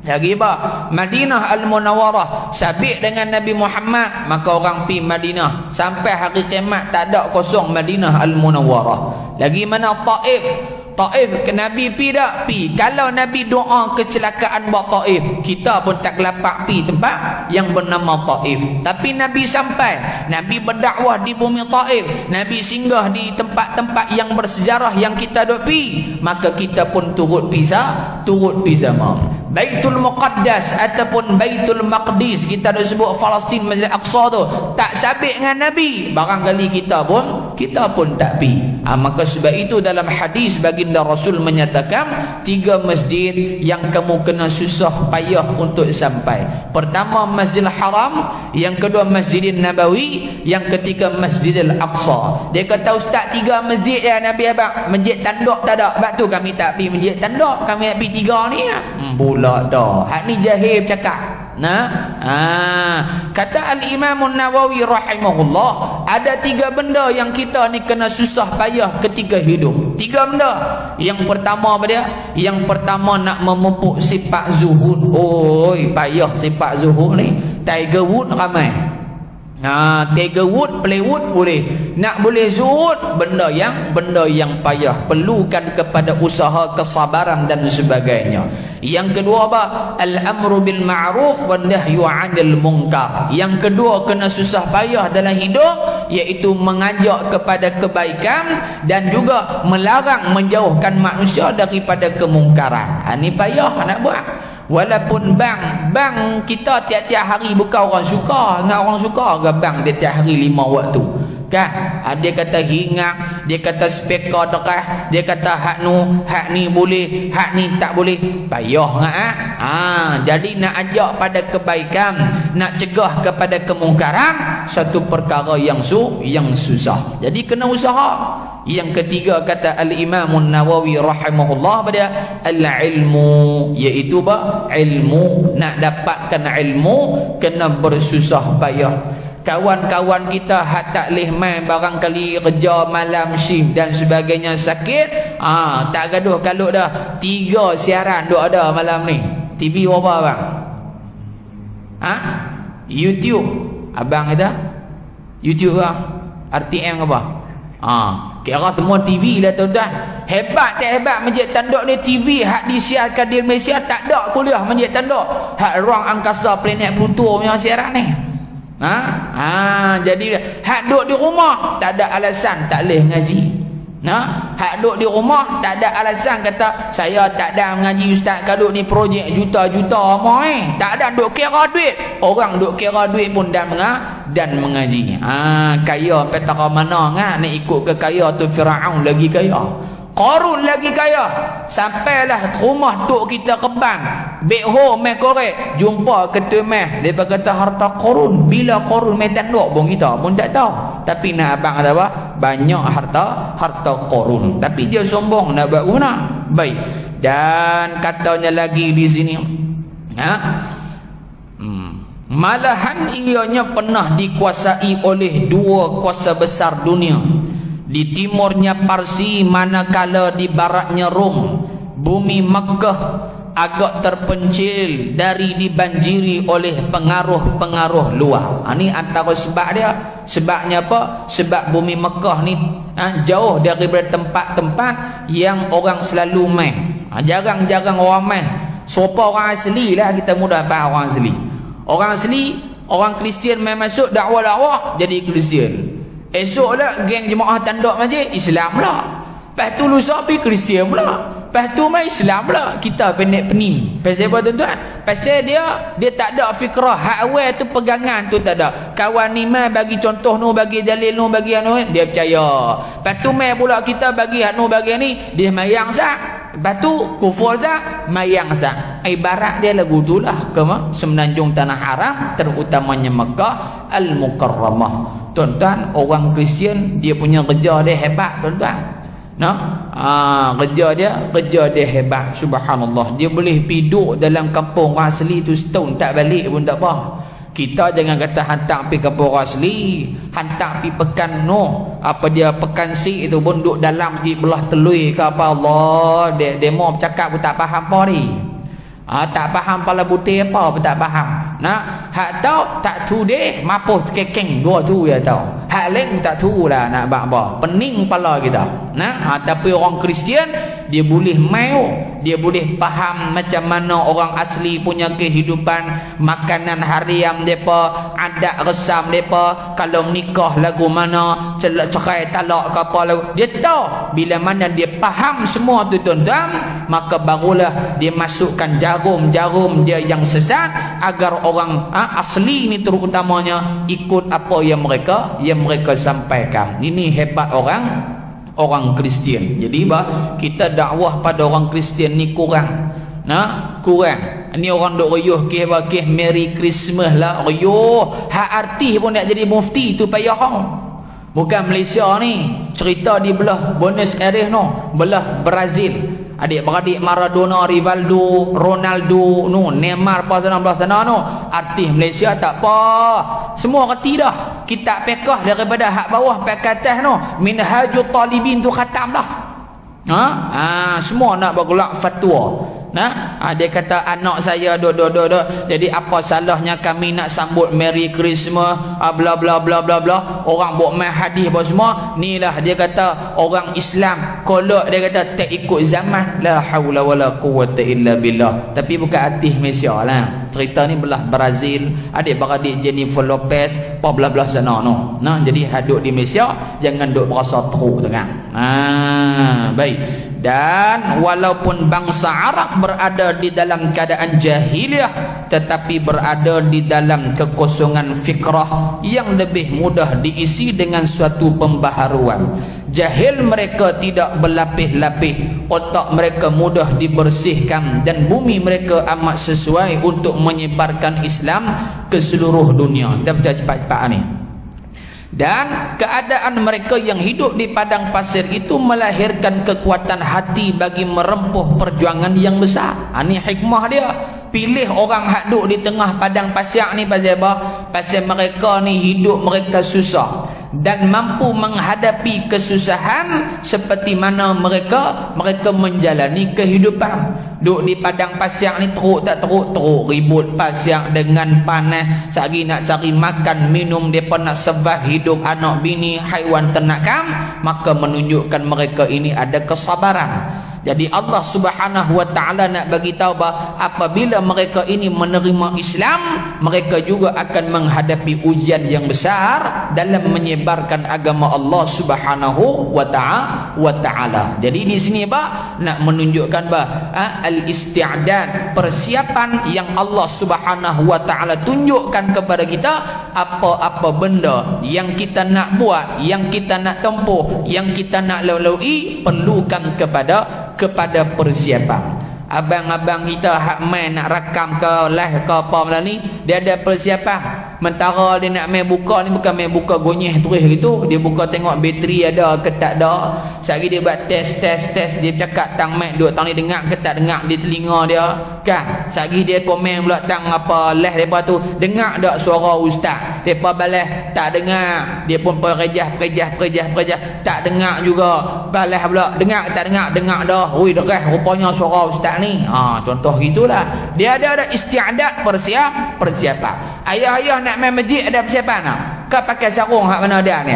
Lagi apa? Madinah Al-Munawwarah sabit dengan Nabi Muhammad, maka orang pi Madinah sampai hari kiamat tak ada kosong Madinah Al-Munawwarah. Lagi mana Taif ke Nabi pi tak? Pi. Kalau Nabi doa kecelakaan buat Taif, kita pun tak kelapak pi tempat yang bernama Taif. Tapi Nabi sampai, Nabi berdakwah di bumi Taif, Nabi singgah di tempat-tempat yang bersejarah yang kita duk pi, maka kita pun turut pi sama. Baitul Muqaddas ataupun Baitul Maqdis, kita dah sebut Palestin, Masjid Aqsa tu, tak sabit dengan Nabi, barangkali kita pun tak pi. Maka sebab itu dalam hadis baginda Rasul menyatakan 3 masjid yang kamu kena susah payah untuk sampai. Pertama Masjidil Haram, yang kedua Masjidil Nabawi, yang ketiga Masjidil Aqsa. Dia kata, ustaz 3 masjid ya Nabi abang, masjid tanduk tak ada. Sebab tu kami tak pi masjid tanduk, kami nak pi 3 ni ya. Pula dah. Hak ni jahil cakap. Kata Al-Imam Nawawi rahimahullah, ada 3 benda yang kita ni kena susah payah ketika hidup. 3 benda. Yang pertama apa dia? Yang pertama nak memupuk sifat zuhud. Oi, payah sifat zuhud ni. Tiger Wood ramai. Tiger Wood, Playwood boleh. Nak boleh zuhud, benda yang payah, perlukan kepada usaha, kesabaran dan sebagainya. Yang kedua apa? Al-amru bil ma'ruf wan nahyu 'anil munkar. Yang kedua kena susah payah dalam hidup, iaitu mengajak kepada kebaikan dan juga melarang, menjauhkan manusia daripada kemungkaran. Ini payah nak buat. Walaupun bank kita tiap-tiap hari bukan orang suka, dengan orang suka ke bank dia tiap hari 5 waktu kan? Dia kata hingat, dia kata speaker dekat, dia kata hak ni boleh, hak ni tak boleh. Payah ngah. Jadi nak ajak pada kebaikan, nak cegah kepada kemungkaran, satu perkara yang susah. Jadi kena usaha. Yang ketiga kata Al-Imam Nawawi rahimahullah pada al-ilmu, iaitu ilmu. Nak dapatkan ilmu kena bersusah payah. Kawan-kawan kita hak tak leh main, barangkali kerja malam shift dan sebagainya, sakit, tak gaduh kalau dah 3 siaran duk ada malam ni. TV apa abang? YouTube. Abang kata YouTube ke? RTM ke apa? Kira semua TV lah tuan-tuan. Hebat tak hebat Masjid Tanduk ni, TV hak disiarkan di Malaysia tak ada kuliah Masjid Tanduk. Hak ruang angkasa planet Pluto punya siaran ni. Jadi hak duduk di rumah tak ada alasan tak boleh ngaji. Hak duduk di rumah tak ada alasan kata saya tak ada mengaji ustaz kalau ni projek juta-juta mai. Tak ada duk kira duit. Orang duk kira duit pun dan mengaji. Kaya petara mana ngah nak ikut ke kaya tu Firaun lagi kaya. Qarun lagi kaya. Sampailah rumah tok kita kebang. Bekho mai korek jumpa ketua meh depa kata harta Qarun. Bila Qarun mai tanduk pun kita pun tak tahu. Tapi nak abang kata apa? Banyak harta Qarun. Tapi dia sombong nak buat guna. Baik. Dan katanya lagi di sini, malahan ianya pernah dikuasai oleh dua kuasa besar dunia. Di timurnya Parsi, manakala di baratnya Rom. Bumi Makkah agak terpencil dari dibanjiri oleh pengaruh-pengaruh luar. Ini antara sebab dia. Sebabnya apa? Sebab bumi Makkah ni jauh daripada tempat-tempat yang orang selalu main. Jarang-jarang orang main. Siapa orang asli lah kita mudah faham orang asli. Orang asli, orang Kristian main masuk dakwah-dakwah jadi Kristian. Esok lah geng jemaah tanduk masjid Islam lah. Lepas tu lusa pergi Kristian pula. Lepas tu main Islam pula. Kita pendek pening. Pasal apa tuan-tuan? Pasal dia tak ada fikrah hak awal tu, pegangan tu tak ada. Kawan ni mai bagi contoh nu, bagi dalil nu, bagi anu, dia percaya. Lepas tu mai pula kita bagi hak nu, bagi ni, dia mayang sah. Lepas tu kufur sah, mayang sah. Ibarat dia lagu tu lah ke semenanjung tanah haram, terutamanya Mekah Al-Mukarramah. Tuan-tuan, orang Kristian dia punya kerja dia hebat tuan-tuan. Kerja dia hebat, subhanallah. Dia boleh piduk dalam kampung orang asli tu setahun tak balik pun tak apa. Kita jangan kata hantar pergi kampung orang asli, hantar pergi pekan pekan si itu pun duduk dalam sikit belah telui ke apa. Allah, demo bercakap pun tak faham apa ni. Tak faham pala putih apa pun tak faham. Hak tahu tak tu deh mapuh kekeng dua tu ya tahu. Hak lain tak tahu lah nak buat apa. Pening pala kita. Tapi orang Kristian dia boleh main, dia boleh faham macam mana orang asli punya kehidupan, makanan harian depa, adat resam depa, kalau nikah lagu mana, cerai talak ke apa lagu. Dia tahu. Bila mana dia faham semua tu tuan-tuan, maka barulah dia masukkan jarum-jarum dia yang sesat agar orang asli ni terutamanya ikut apa yang mereka sampaikan. Ini hebat orang Kristian. Jadi kita dakwah pada orang Kristian ni kurang. Kurang. Ni orang duk rayuh kisah Merry Christmas lah. Rayuh. Hak artis pun nak jadi mufti tu payah hang. Bukan Malaysia ni. Cerita di belah Buenos Aires belah Brazil. Adik-beradik Maradona, Rivaldo, Ronaldo, Neymar belah sana artis Malaysia tak apa. Semua reti dah. Kitab fiqh daripada hak bawah pakai atas Minhajul Talibin tu khatam dah. Semua nak bergelak fatwa. Dia kata anak saya jadi apa salahnya kami nak sambut Merry Christmas bla bla bla bla bla. Orang buat main hadis apa semua. Ni lah dia kata orang Islam kolok, dia kata tak ikut zaman. La haula wala quwwata illa billah. Tapi bukan artis Malaysia lah. Cerita ni belah Brazil. Adik-beradik Jennifer Lopez apa belah sana jadi haduk di Malaysia jangan duk berasa teruk tengah. Baik. Dan walaupun bangsa Arab berada di dalam keadaan jahiliyah, tetapi berada di dalam kekosongan fikrah yang lebih mudah diisi dengan suatu pembaharuan. Jahil mereka tidak berlapis-lapis, otak mereka mudah dibersihkan, dan bumi mereka amat sesuai untuk menyebarkan Islam ke seluruh dunia. Kita baca cepat-cepat ni. Dan keadaan mereka yang hidup di padang pasir itu melahirkan kekuatan hati bagi merempuh perjuangan yang besar. Ini hikmah dia. Pilih orang hak duduk di tengah padang pasir ni pasal apa? Pasal mereka ni hidup mereka susah dan mampu menghadapi kesusahan seperti mana mereka menjalani kehidupan. Duduk di padang pasir ni teruk tak teruk ribut pasir dengan panas. Sehari nak cari makan minum, mereka nak survive hidup anak bini haiwan ternakan, maka menunjukkan mereka ini ada kesabaran. Jadi Allah Subhanahu wa taala nak bagi tahu bahawa apabila mereka ini menerima Islam, mereka juga akan menghadapi ujian yang besar dalam menyebarkan agama Allah Subhanahu wa wa taala. Jadi di sini apa? Nak menunjukkan al-isti'dad, persiapan yang Allah Subhanahu wa taala tunjukkan kepada kita. Apa-apa benda yang kita nak buat, yang kita nak tempuh, yang kita nak lalui, perlukan kepada persiapan. Abang-abang kita hak main nak rakam ke live ke apa benda ni, dia ada persiapan. Mentara dia nak main buka ni, bukan main buka gonyeh terus gitu. Dia buka tengok bateri ada ke tak ada. Sehari dia buat test. Dia cakap tang mic duk tang ni dengar ke tak dengar di telinga dia kan. Sehari dia komen pula tang apa live depa tu, dengar tak suara ustaz. Depa balas tak dengar. Dia pun perejah tak dengar juga. Balas pula dengar tak dengar dah. Oi dekat rupanya suara ustaz ni. Contoh gitulah. Dia ada isti'dad, persiapan. Ayah-ayah nak main masjid ada persiapan tak? Kau pakai sarung hak mana dia ni?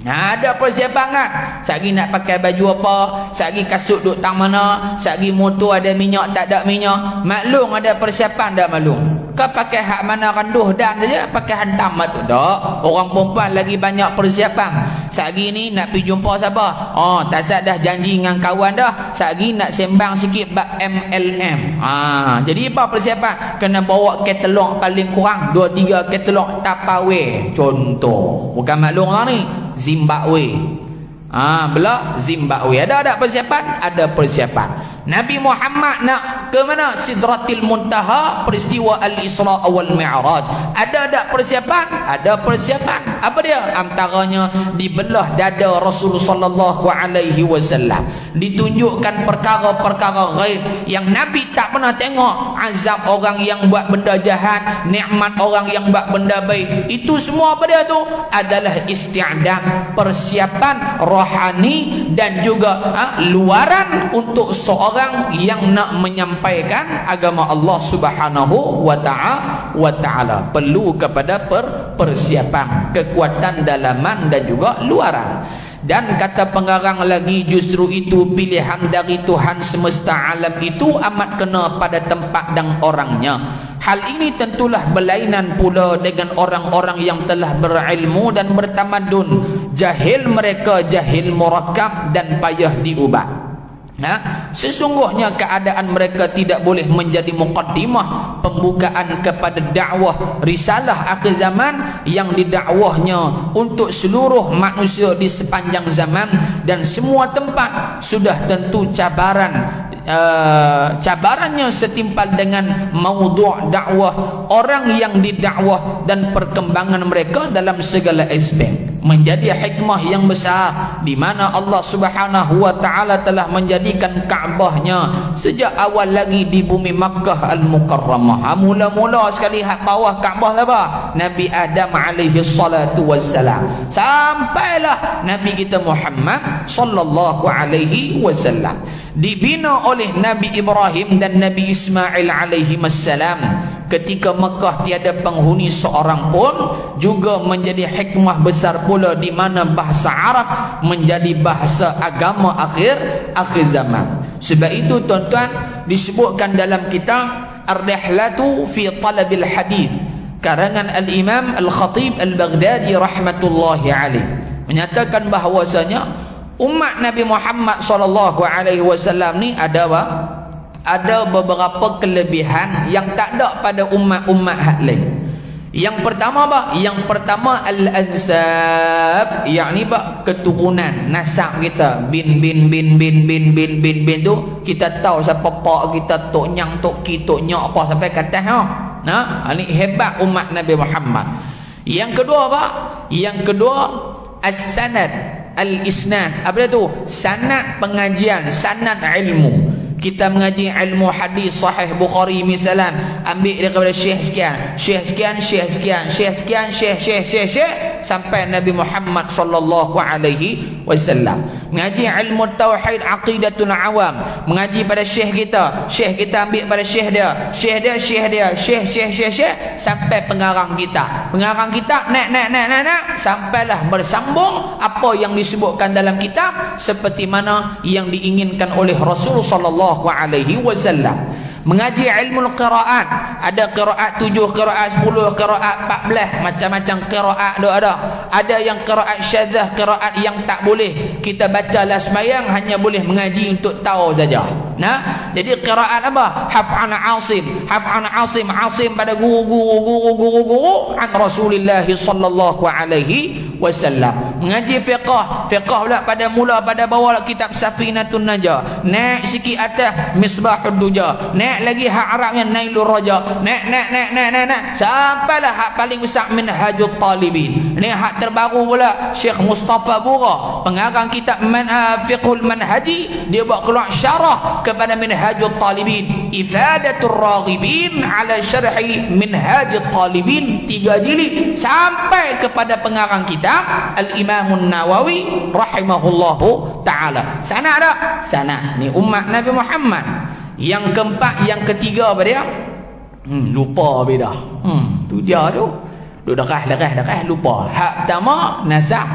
Ada persiapan kan? Sehari nak pakai baju apa, sehari kasut duduk tang mana, sehari motor ada minyak tak ada minyak. Maklum ada persiapan tak maklum? Kau pakai hak mana randuh dan saja, pakai hantam tu. Tak. Orang perempuan lagi banyak persiapan. Sehari ni nak pergi jumpa siapa? Tak sad dah janji dengan kawan dah. Sehari nak sembang sikit bab MLM. Jadi apa persiapan? Kena bawa katalog paling kurang 2-3 katalog Tupperware. Contoh. Bukan maklum lah ni. Zimbabwe. Zimbabwe. Ada persiapan? Ada persiapan. Nabi Muhammad nak ke mana? Sidratil Muntaha, peristiwa Al-Isra wal Mi'raj. Ada persiapan? Ada persiapan. Apa dia? Antaranya dibelah dada Rasulullah sallallahu alaihi wasallam. Ditunjukkan perkara-perkara ghaib yang Nabi tak pernah tengok. Azab orang yang buat benda jahat, nikmat orang yang buat benda baik. Itu semua apa dia tu? Adalah isti'dad, persiapan rohani dan juga luaran untuk seorang yang nak menyampaikan agama Allah Subhanahu wa ta'ala. Perlu kepada persiapan, kekuatan dalaman dan juga luaran. Dan kata pengarang lagi, justru itu pilihan dari Tuhan semesta alam itu amat kena pada tempat dan orangnya. Hal ini tentulah berlainan pula dengan orang-orang yang telah berilmu dan bertamadun. Jahil mereka jahil murakkab dan payah diubah. Sesungguhnya keadaan mereka tidak boleh menjadi muqaddimah pembukaan kepada dakwah risalah akhir zaman yang didakwahnya untuk seluruh manusia di sepanjang zaman dan semua tempat. Sudah tentu cabarannya setimpal dengan maudhu' dakwah orang yang didakwah dan perkembangan mereka dalam segala aspek. Menjadi hikmah yang besar di mana Allah Subhanahu wa taala telah menjadikan Kaabahnya sejak awal lagi di bumi Makkah Al-Mukarramah. Mula-mula sekali hak tawaf Kaabah apa? Nabi Adam alaihi salatu wassalam. Sampailah Nabi kita Muhammad sallallahu alaihi wasallam. Dibina oleh Nabi Ibrahim dan Nabi Ismail alaihi wassalam. Ketika Mekah tiada penghuni seorang pun, juga menjadi hikmah besar pula di mana bahasa Arab menjadi bahasa agama akhir zaman. Sebab itu tuan-tuan, disebutkan dalam kitab Ar-Rihlatu fi Talabil Hadith karangan Al-Imam Al-Khatib Al-Baghdadi rahmatullahi alaih, menyatakan bahawasanya umat Nabi Muhammad sallallahu alaihi wasallam ni ada apa? Ada beberapa kelebihan yang tak ada pada umat-umat hak lain. Yang pertama apa? Yang pertama al-ansab, yakni apa? Keturunan, nasab kita. Bin tu kita tahu siapa pak kita, tok nyang, tok ki, tok nyok apa sampai ke atas ini hebat umat Nabi Muhammad. Yang kedua apa? Yang kedua as-sanad, al-isnad. Apa dia tu? Sanad pengajian, sanad ilmu. Kita mengaji ilmu hadis sahih Bukhari misalan, ambil daripada syekh sekian sampai Nabi Muhammad sallallahu alaihi wasallam. Mengaji ilmu tauhid aqidatul awam, mengaji pada syekh kita ambil pada syekh dia sampai pengarang kita naik sampailah bersambung apa yang disebutkan dalam kitab seperti mana yang diinginkan oleh Rasul sallallahu alaihi wasallam. Mengaji ilmu qiraat, ada qiraat 7, qiraat 10, qiraat 14, macam-macam qiraat ada. ada yang qiraat syadzah, qiraat yang tak boleh kita baca lah sembahyang, hanya boleh mengaji untuk tahu saja. Nah, jadi qiraat apa? Haf'an Asim pada guru an Rasulullah sallallahu alaihi wasallam. Mengaji fiqh pula pada mula pada bawah kitab Safinatun Najah, naik sikit atas Misbahud Duja, naik lagi hak Arab yang Nailur Raja, naik sampailah hak paling besar Minhajut Talibin. Ini hak terbaru pula Syekh Mustafa Bura, pengarang kitab Fiqhul Manhaji, dia buat keluar syarah kepada Minhajut Talibin, Ifadatul Raghibin ala syarhi Minhajut Talibin, 3 jilid, sampai kepada pengarang kitab Al-Imamun Nawawi rahimahullahu ta'ala. Sana ada? Sana. Ni umat Nabi Muhammad. Yang keempat, yang ketiga apa dia? Lupa beda. Tu dia tu. Duk derah lupa. Hak pertama nazar.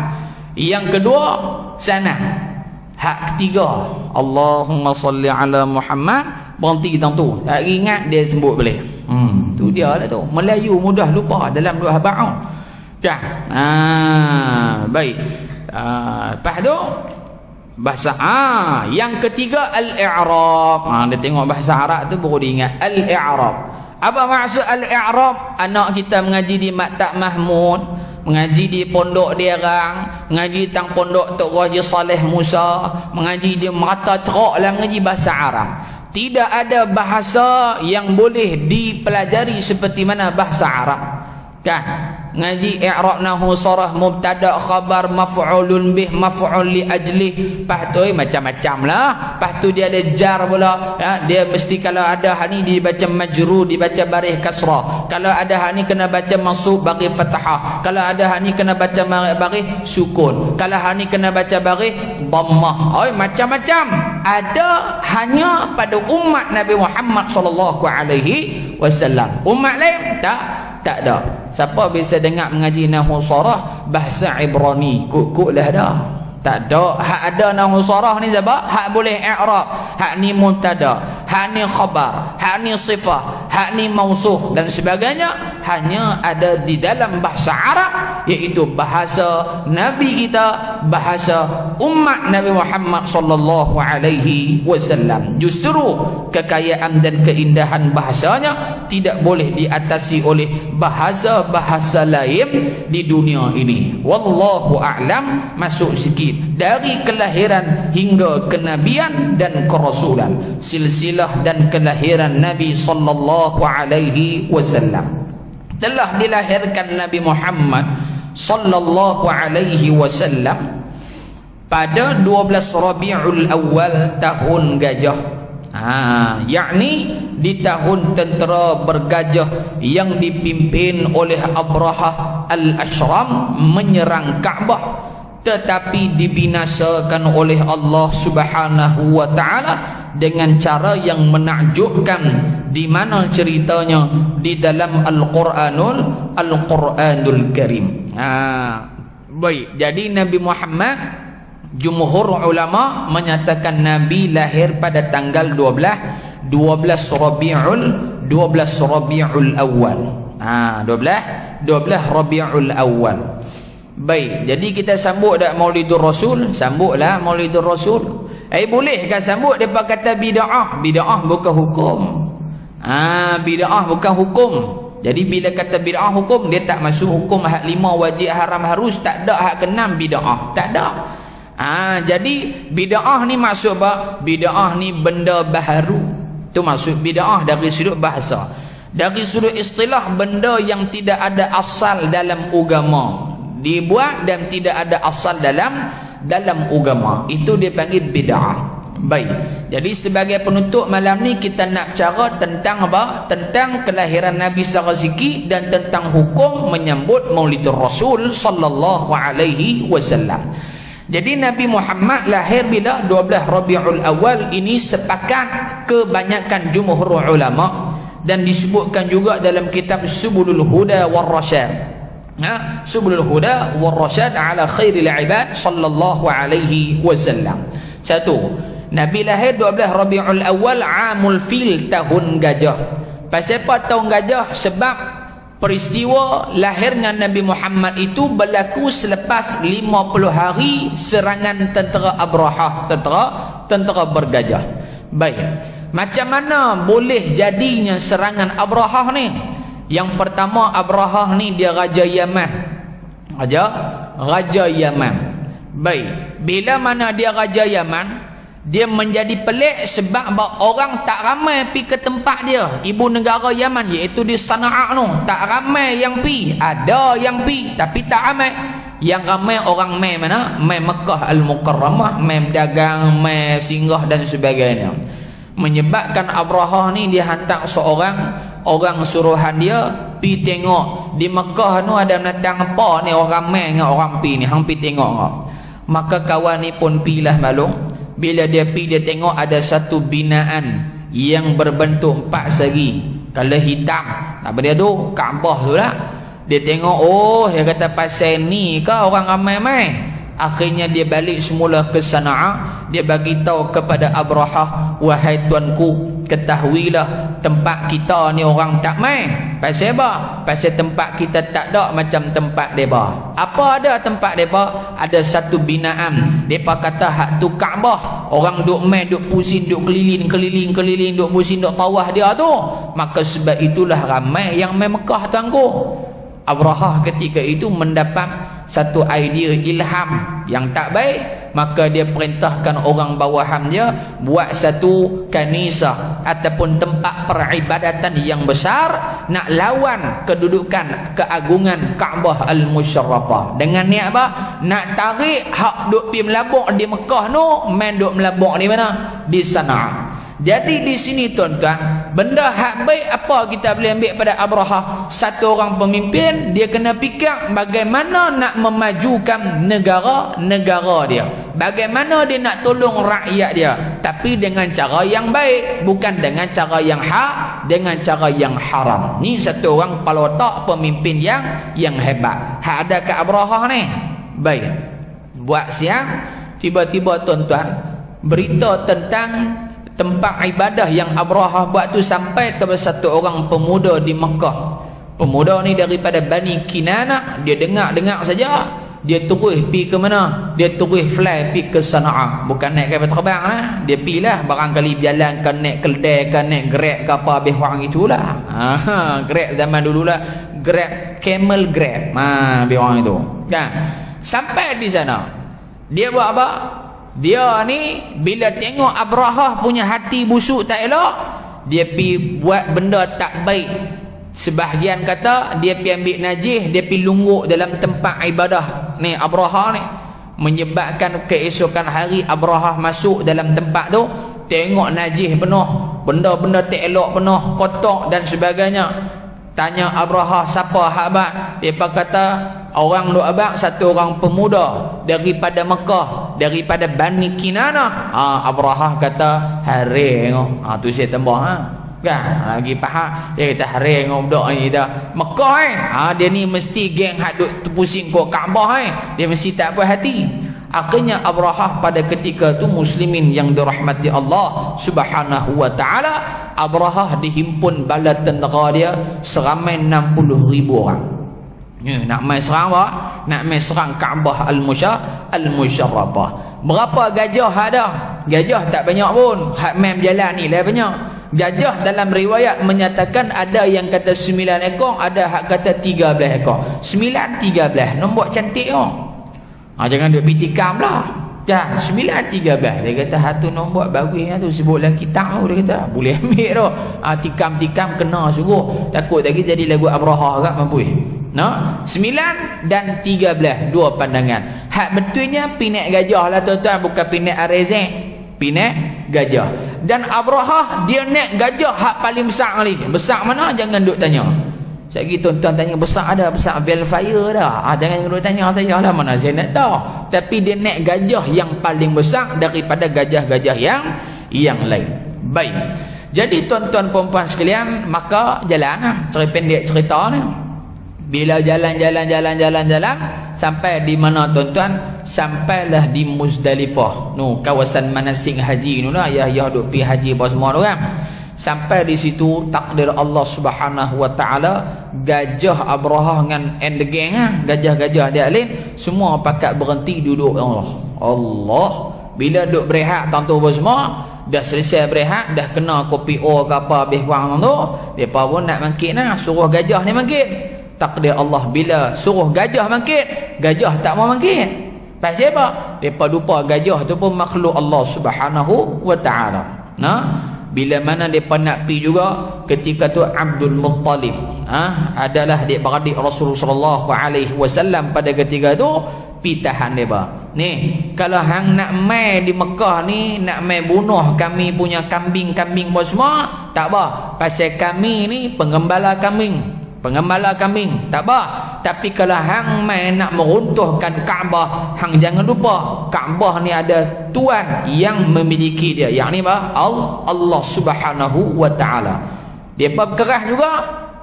Yang kedua sana. Hak ketiga Allahumma salli ala Muhammad, berhenti tang tu. Tak ingat dia sebut boleh. Tu dia lah tu. Melayu mudah lupa dalam dua ba'u. Dah. Baik. Lepas tu bahasa yang ketiga al-i'rab. Dia tengok bahasa Arab tu baru dia ingat al-i'rab. Apa maksud al-i'rab? Anak kita mengaji di Maktab Mahmud, mengaji di pondok Derang, mengaji tang pondok Tok Haji Saleh Musa, mengaji di Merata Cerak lah, mengaji bahasa Arab. Tidak ada bahasa yang boleh dipelajari seperti mana bahasa Arab, kan? Ngaji i'rab nahwu sarah mubtada khabar maf'ulun bih maf'ul li ajlih, lepas tu macam-macam lah. Lepas tu dia ada jar pula, ya, dia mesti kalau ada hal ni dibaca majrur, dibaca baris kasrah, kalau ada hal ni kena baca mansub baris fathah, kalau ada hal ni kena baca baris sukun, kalau hal ni kena baca baris dhammah. Macam-macam ada hanya pada umat Nabi Muhammad sallallahu alaihi wasallam. Umat lain tak ada. Siapa bisa dengar mengaji nahwu sarah bahasa Ibrani, kuk lah dah. Tak ada. Hak ada nahwu sarah ni siapa? Hak boleh i'rab, hak ni mubtada, hak ni khabar, hak ni sifah, hak ni mausuf dan sebagainya, hanya ada di dalam bahasa Arab, iaitu bahasa Nabi kita, bahasa umat Nabi Muhammad sallallahu alaihi wasallam. Justru kekayaan dan keindahan bahasanya tidak boleh diatasi oleh bahasa-bahasa lain di dunia ini. Wallahu a'lam. Masuk sikit dari kelahiran hingga kenabian dan kerasulan, silsilah dan kelahiran Nabi sallallahu alaihi wasallam. Telah dilahirkan Nabi Muhammad sallallahu alaihi wasallam pada 12 Rabiul Awal tahun gajah, yakni di tahun tentera bergajah yang dipimpin oleh Abrahah Al-Ashram menyerang Kaabah, tetapi dibinasakan oleh Allah Subhanahu wa taala dengan cara yang menakjubkan, di mana ceritanya di dalam Al-Qur'anul Karim. Baik, jadi Nabi Muhammad, jumhur ulama menyatakan Nabi lahir pada tanggal 12 Rabiul Awal. 12 Rabiul Awal. Baik, jadi kita sambut dak Maulidur Rasul? Sambutlah Maulidur Rasul. Bolehkah sambut? Depa kata bid'ah. Bid'ah bukan hukum. Bid'ah bukan hukum. Jadi bila kata bid'ah hukum, dia tak masuk hukum hak 5 wajib haram harus, tak ada hak ke-6 bid'ah. Tak ada. Jadi bid'ah ni maksud apa? Bid'ah ni benda baharu. Tu maksud bid'ah dari sudut bahasa. Dari sudut istilah, benda yang tidak ada asal dalam agama, dibuat dan tidak ada asal dalam agama, itu dipanggil bid'ah. Baik, jadi sebagai penutup malam ni kita nak bicara tentang apa? Tentang kelahiran Nabi secara zikir dan tentang hukum menyambut Maulidur Rasul sallallahu alaihi wasallam. Jadi Nabi Muhammad lahir bila? 12 Rabiul Awal. Ini sepakat kebanyakan jumhur ulama dan disebutkan juga dalam kitab Subulul Huda war Rasyad. Subulul Huda war Rasyad ala khairil ibad sallallahu alaihi wasallam. Satu, Nabi lahir 12 Rabiul Awal amul fil, tahun gajah. Pasal apa tahun gajah? Sebab peristiwa lahirnya Nabi Muhammad itu berlaku selepas 50 hari serangan tentera Abrahah, tentera bergajah. Baik, macam mana boleh jadinya serangan Abrahah ni? Yang pertama, Abrahah ni dia Raja Yaman. Raja Yaman. Baik, bila mana dia Raja Yaman, dia menjadi pelik sebab orang tak ramai pi ke tempat dia, ibu negara Yaman, iaitu di Sana'a tu. Tak ramai yang pi, ada yang pi tapi tak ramai. Yang ramai orang mai mana? Mai Mekah Al-Mukarramah, mai dagang, mai singgah dan sebagainya. Menyebabkan Abrahah ni dia hantar seorang orang suruhan dia pi tengok di Mekah tu ada binatang apa ni, orang mai dengan orang pi ni, hang pi tengok ngak. Maka kawan ni pun pilah malum. Bila dia pergi, dia tengok ada satu binaan yang berbentuk 4 segi. Kalau hitam, apa dia tu? Kaabah tu lah. Dia tengok, oh, dia kata pasal ni ke orang ramai-ramai. Akhirnya dia balik semula ke Sana'a. Dia bagi tahu kepada Abrahah, wahai tuanku, ketahuilah tempat kita ni orang tak mai. Pasal apa? Pasal tempat kita tak ada macam tempat depa. Apa ada tempat depa? Ada satu binaan. Depa kata hak tu Kaabah. Orang duk mai, duk pusing, duk keliling, duk pusing, duk tawaf dia tu. Maka sebab itulah ramai yang mai Mekah tuanku. Abrahah ketika itu mendapat satu idea ilham yang tak baik, maka dia perintahkan orang bawahan dia buat satu kanisah ataupun tempat peribadatan yang besar nak lawan kedudukan keagungan Kaabah Al-Musharrafah. Dengan niat apa? Nak tarik hak duk pi melabuk di Mekah tu, main duk melabuk di mana? Di Sana'a. Jadi di sini tuan-tuan, benda hak baik apa kita boleh ambil pada Abrahah? Satu orang pemimpin, dia kena fikir bagaimana nak memajukan negara dia. Bagaimana dia nak tolong rakyat dia, tapi dengan cara yang baik, bukan dengan cara yang hak, dengan cara yang haram. Ni satu orang kepala otak pemimpin yang hebat. Hak ada ke Abrahah ni. Baik. Buat siang, tiba-tiba tuan-tuan, berita tentang tempat ibadah yang Abrahah buat tu sampai kepada satu orang pemuda di Mekah. Pemuda ni daripada Bani Kinanah. Dia dengar saja, dia terus pi ke mana? Dia terus fly pi ke Sana'a. Bukan naik kapal terbang lah. Dia pi lah, barangkali berjalan ke naik keldai ke naik Grab ke apa, habis orang itulah. Grab zaman dululah, Grab, Camel Grab. Habis orang itu kan. Sampai di sana, dia buat apa? Dia ni bila tengok Abrahah punya hati busuk tak elok, dia pi buat benda tak baik. Sebahagian kata dia pi ambil najis, dia pi lungguk dalam tempat ibadah ni Abrahah ni. Menyebabkan keesokan hari Abrahah masuk dalam tempat tu, tengok najis penuh, benda-benda tak elok penuh, kotor dan sebagainya. Tanya Abrahah, siapa hak abang? Dia kata, orang duk abang satu orang pemuda daripada Mekah, daripada Bani Kinanah. Abrahah kata, hari tu saya tambah kan lagi faham. Dia kata hari budak ni dah Mekah dia ni mesti geng hak duk pusing kok Kaabah dia mesti tak puas hati. Akhirnya Abrahah pada ketika tu muslimin yang dirahmati Allah Subhanahu wa taala, Abrahah dihimpun bala tentera dia seramai 60,000 orang. Nak mai serang apa? Nak mai serang Kaabah Al-Musharrafah. Berapa gajah ada? Gajah tak banyak pun. Hak mai berjalan ni lah banyak. Gajah dalam riwayat menyatakan ada yang kata 9 ekor, ada hak kata 13 ekor. 9, 13. Nombor cantik jangan duk pitikam lah. Jangan 9, 13. Dia kata hatu nombor bagusnya tu sebut dalam kitab tu. Dia kata boleh ambil tu. Tikam-tikam kena suruh. Takut lagi jadi lagu Abrahah kat mampu. 9 dan 13, dua pandangan. Hak betulnya pinak gajah lah tuan-tuan, bukan pinak arezek. Pinak gajah. Dan Abrahah dia naik gajah hak paling besar kali. Besar mana? Jangan duk tanya. Sekali tuan-tuan tanya besar ada, besar Belfire dah. Jangan duk tanya saya lah, mana saya nak tahu. Tapi dia naik gajah yang paling besar daripada gajah-gajah yang lain. Baik. Jadi tuan-tuan perempuan sekalian, maka jalan cerita pendek cerita ni. Bila jalan sampai di mana tuan-tuan? Sampailah di Muzdalifah. Kawasan manasik haji nu lah, ya duk pi haji apa semua tu kan. Sampai di situ takdir Allah Subhanahu wa taala, gajah Abrahah dengan endegeng, gajah-gajah dia lain semua pakat berhenti duduk Allah. Bila duduk berehat tentu semua dah selesai berehat, dah kena kopi O ke apa habis kurang tu, depa pun nak mangkit nah, suruh gajah ni mangkit. Takdir Allah, bila suruh gajah mangkit, gajah tak mau mangkit. Pasal apa? Depa lupa gajah tu pun makhluk Allah Subhanahu wa taala. Nah, bila mana depa nak pi juga, ketika tu Abdul Muttalib adalah adik-beradik Rasulullah sallallahu alaihi wasallam pada ketika tu pi tahan depa. Ni, kalau hang nak mai di Mekah ni, nak mai bunuh kami punya kambing-kambing semua, tak apa. Pasal kami ni pengembala kambing. Pengembala kambing, tak apa. Tapi kalau hang mai nak meruntuhkan Kaabah, hang jangan lupa Kaabah ni ada tuan yang memiliki dia. Yang ni apa? Allah Subhanahu wa taala. Depa berkerah juga.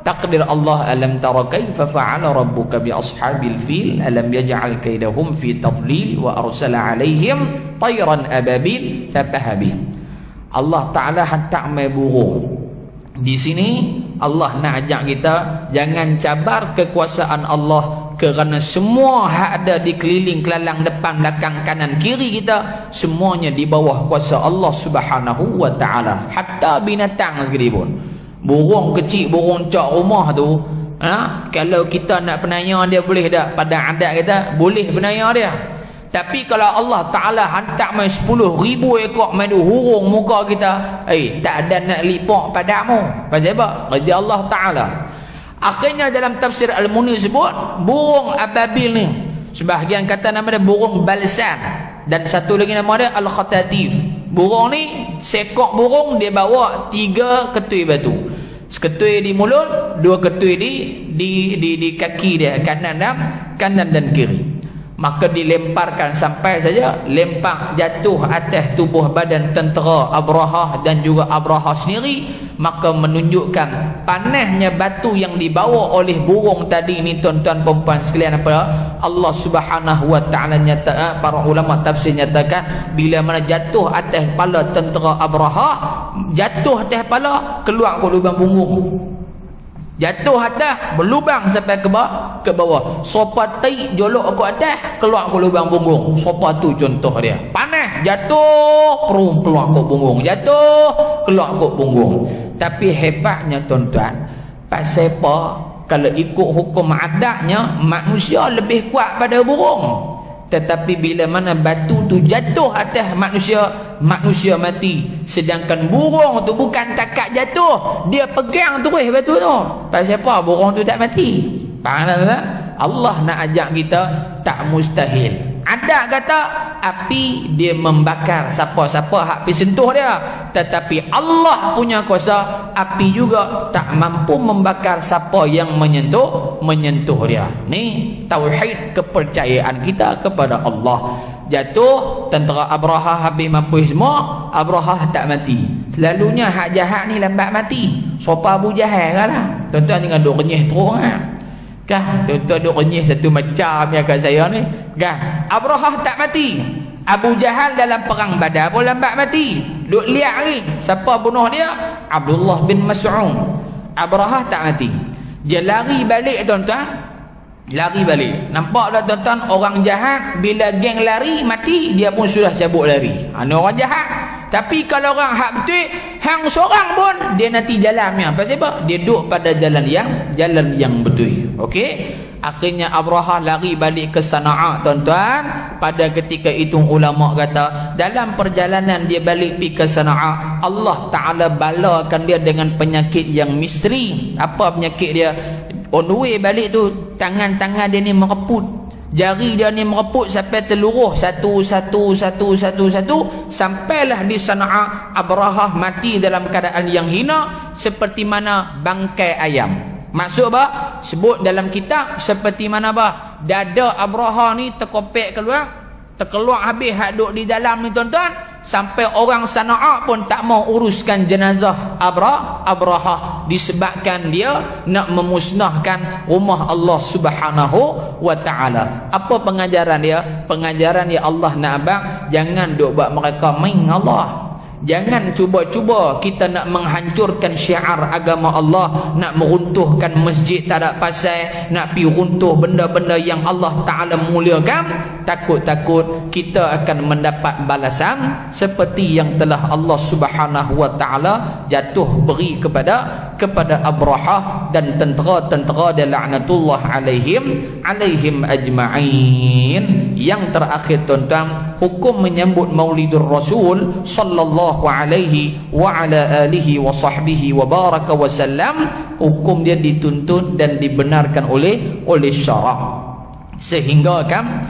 Takdir Allah, alam tara kaifa fa'ala rabbuka bi ashabil fil alam yaj'al kaidahum fi tadlil wa arsala alaihim tayran ababil sabahabil. Allah taala hantar mai burung. Di sini Allah nak ajak kita jangan cabar kekuasaan Allah, kerana semua hak ada di keliling kelalang depan belakang kanan kiri kita semuanya di bawah kuasa Allah Subhanahu wa taala. Hatta binatang sekalipun. Burung kecil, burung cak rumah tu, kalau kita nak penanya dia boleh tak? Pada adat kita boleh penanya dia. Tapi kalau Allah Ta'ala hantar main 10,000 ekor main hurung muka kita, tak ada nak lipat padamu. Pasal apa? Kerja Allah Ta'ala. Akhirnya dalam tafsir Al-Munir sebut burung ababil ni, sebahagian kata nama dia burung balsan, dan satu lagi nama dia Al-Khatatif. Burung ni, sekok burung dia bawa 3 ketui batu. Seketui di mulut, 2 ketui di kaki dia, kanan dan kiri. Maka dilemparkan sampai saja lempar jatuh atas tubuh badan tentera Abrahah dan juga Abrahah sendiri. Maka menunjukkan panasnya batu yang dibawa oleh burung tadi ni, tuan-tuan perempuan sekalian. Apa Allah Subhanahu wa taala nyata, para ulama tafsir nyatakan bila mana jatuh atas kepala tentera Abrahah, jatuh atas kepala keluar ke lubang punggung. Jatuh atas berlubang sampai ke bawah. Sopa taik jolok ke atas, keluar ke lubang punggung. Sopa tu contoh dia. Panas, jatuh, perum keluar ke punggung. Jatuh, keluar ke punggung. Tapi hebatnya tuan-tuan, pasal apa? Kalau ikut hukum adatnya, manusia lebih kuat pada burung. Tetapi bila mana batu tu jatuh atas manusia, manusia mati. Sedangkan burung tu bukan takat jatuh, dia pegang terus batu tu. Pasal apa burung tu tak mati? Faham tak? Allah nak ajak kita tak mustahil. Ada kata api dia membakar siapa-siapa hak pi sentuh dia, tetapi Allah punya kuasa api juga tak mampu membakar siapa yang menyentuh dia. Ni tauhid kepercayaan kita kepada Allah. Jatuh tentera Abrahah habis mampu semua, Abrahah tak mati. Selalunya hak jahat ni lambat mati. Sopa Abu Jahal lah. Tuan-tuan jangan duk renyih terus kan. Tuan-tuan duk renyih satu macam yang kat saya ni kan. Abrahah tak mati. Abu Jahal dalam perang Badar pun lambat mati. Duk lihat lagi siapa bunuh dia? Abdullah bin Mas'ud. Abrahah tak mati. Dia lari balik tuan-tuan. Lari balik. Nampak tak tuan-tuan, orang jahat bila geng lari mati, dia pun sudah cabut lari. Ini orang jahat. Tapi kalau orang hak betul, hang seorang pun dia nanti jalannya. Pasal apa? Dia duduk pada jalan yang betul. Okey? Akhirnya Abrahah lari balik ke Sana'a tuan-tuan. Pada ketika itu ulama kata dalam perjalanan dia balik pergi ke Sana'a, Allah Ta'ala balakan dia dengan penyakit yang misteri. Apa penyakit dia? On the way balik tu, tangan-tangan dia ni mereput, jari dia ni mereput sampai terluruh satu, sampailah di Sana'a Abrahah mati dalam keadaan yang hina seperti mana bangkai ayam. Maksud apa? Sebut dalam kitab seperti mana apa? Dada Abrahah ni terkopek terkeluar habis hak duk di dalam ni tuan-tuan. Sampai orang Sana'a pun tak mau uruskan jenazah Abrahah disebabkan dia nak memusnahkan rumah Allah Subhanahu wa ta'ala. Apa pengajaran dia? Pengajaran dia Allah nak abang jangan duk buat mereka main Allah. Jangan cuba-cuba kita nak menghancurkan syiar agama Allah, nak meruntuhkan masjid tak ada pasal, nak pi runtuh benda-benda yang Allah Ta'ala muliakan. Takut-takut kita akan mendapat balasan seperti yang telah Allah Subhanahu wa Ta'ala jatuh beri kepada Abrahah dan tentera-tentera dan laknatullah alaihim ajma'in. Yang terakhir tuan-tuan, hukum menyambut Maulidur Rasul sallallahu alaihi wa ala alihi wa sahbihi wa baraka wa sallam, hukum dia dituntut dan dibenarkan oleh syarak. Sehingga kan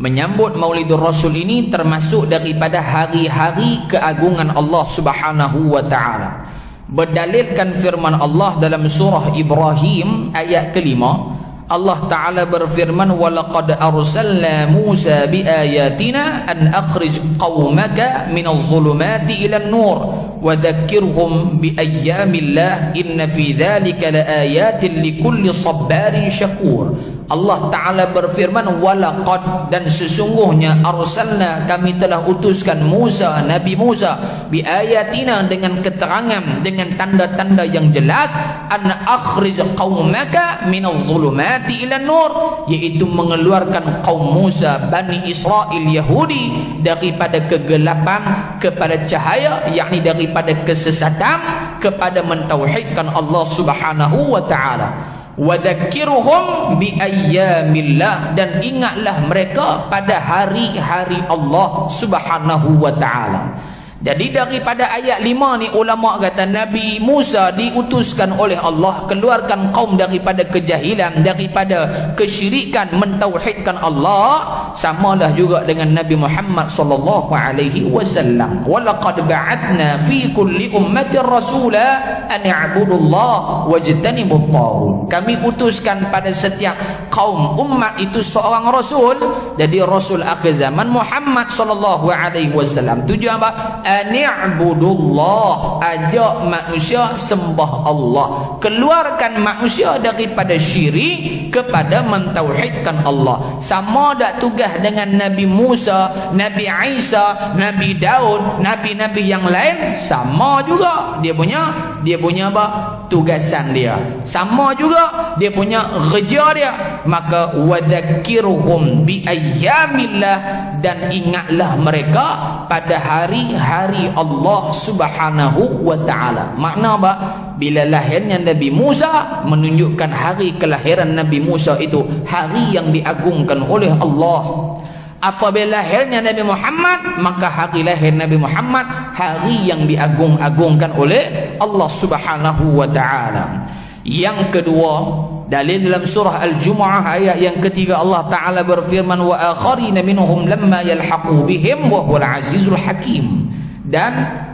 menyambut Maulidur Rasul ini termasuk daripada hari-hari keagungan Allah Subhanahu wa Ta'ala. Berdalilkan firman Allah dalam surah Ibrahim ayat kelima, Allah Ta'ala berfirman, وَلَقَدْ أَرْسَلْنَا مُوسَى بِآيَاتِنَا أَنْ أَخْرِجْ قَوْمَكَ مِنَ الظُّلُمَاتِ إِلَى النُّورِ وَذَكِّرْهُمْ بِأَيَّامِ اللَّهِ إِنَّ فِي ذَلِكَ لَآيَاتٍ لِكُلِّ صَبَّارٍ شَكُورٍ. Allah Ta'ala berfirman, walaqad, dan sesungguhnya arsalna, kami telah utuskan Musa, Nabi Musa, biayatina, dengan keterangan, dengan tanda-tanda yang jelas, an akhrij qaumaka minaz zulumati ila nur, yaitu mengeluarkan kaum Musa, Bani Israel Yahudi, daripada kegelapan kepada cahaya, yakni daripada kesesatan kepada mentauhidkan Allah Subhanahu wa Ta'ala. وَذَكِّرُهُمْ بِأَيَّامِ اللَّهِ, dan ingatlah mereka pada hari-hari Allah Subhanahu wa Ta'ala. Jadi daripada ayat 5 ni ulama kata Nabi Musa diutuskan oleh Allah keluarkan kaum daripada kejahilan, daripada kesyirikan, mentauhidkan Allah. Samalah juga dengan Nabi Muhammad sallallahu alaihi wasallam. Walaqad ba'athna fi kulli ummatin rasula an i'budullaha wajtanibut taghut. Kami utuskan pada setiap kaum umat itu seorang rasul. Jadi rasul akhir zaman Muhammad sallallahu alaihi wasallam tujuan apa? Ni'budullah, ajak manusia sembah Allah, keluarkan manusia daripada syirik kepada mentauhidkan Allah. Sama tak tugas dengan Nabi Musa, Nabi Isa, Nabi Daud, nabi-nabi yang lain? Sama juga dia punya apa? Tugasan dia. Sama juga dia punya kerja dia. Maka wadzakkirhum bi ayyamillah, dan ingatlah mereka pada hari-hari Allah Subhanahu wa Ta'ala. Makna apa? Bila lahirnya Nabi Musa menunjukkan hari kelahiran Nabi Musa itu hari yang diagungkan oleh Allah. Apabila lahirnya Nabi Muhammad, maka hari lahir Nabi Muhammad hari yang diagung-agungkan oleh Allah Subhanahu wa Ta'ala. Yang kedua, dalil dalam surah Al-Jumu'ah ayat yang ketiga, Allah Ta'ala berfirman, wa akharina minhum lamma yalhaqu bihim wa huwal azizul hakim. Dan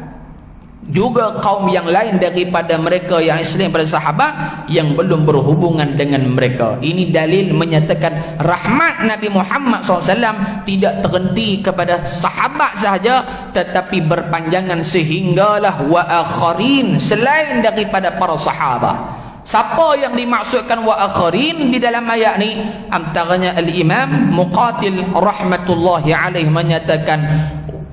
juga kaum yang lain daripada mereka yang Islam pada sahabat yang belum berhubungan dengan mereka. Ini dalil menyatakan rahmat Nabi Muhammad SAW tidak terhenti kepada sahabat sahaja, tetapi berpanjangan sehinggalah wa akharin, selain daripada para sahabat. Siapa yang dimaksudkan wa akharin di dalam ayat ni? Antaranya Al-Imam Muqatil rahmatullahi alaih menyatakan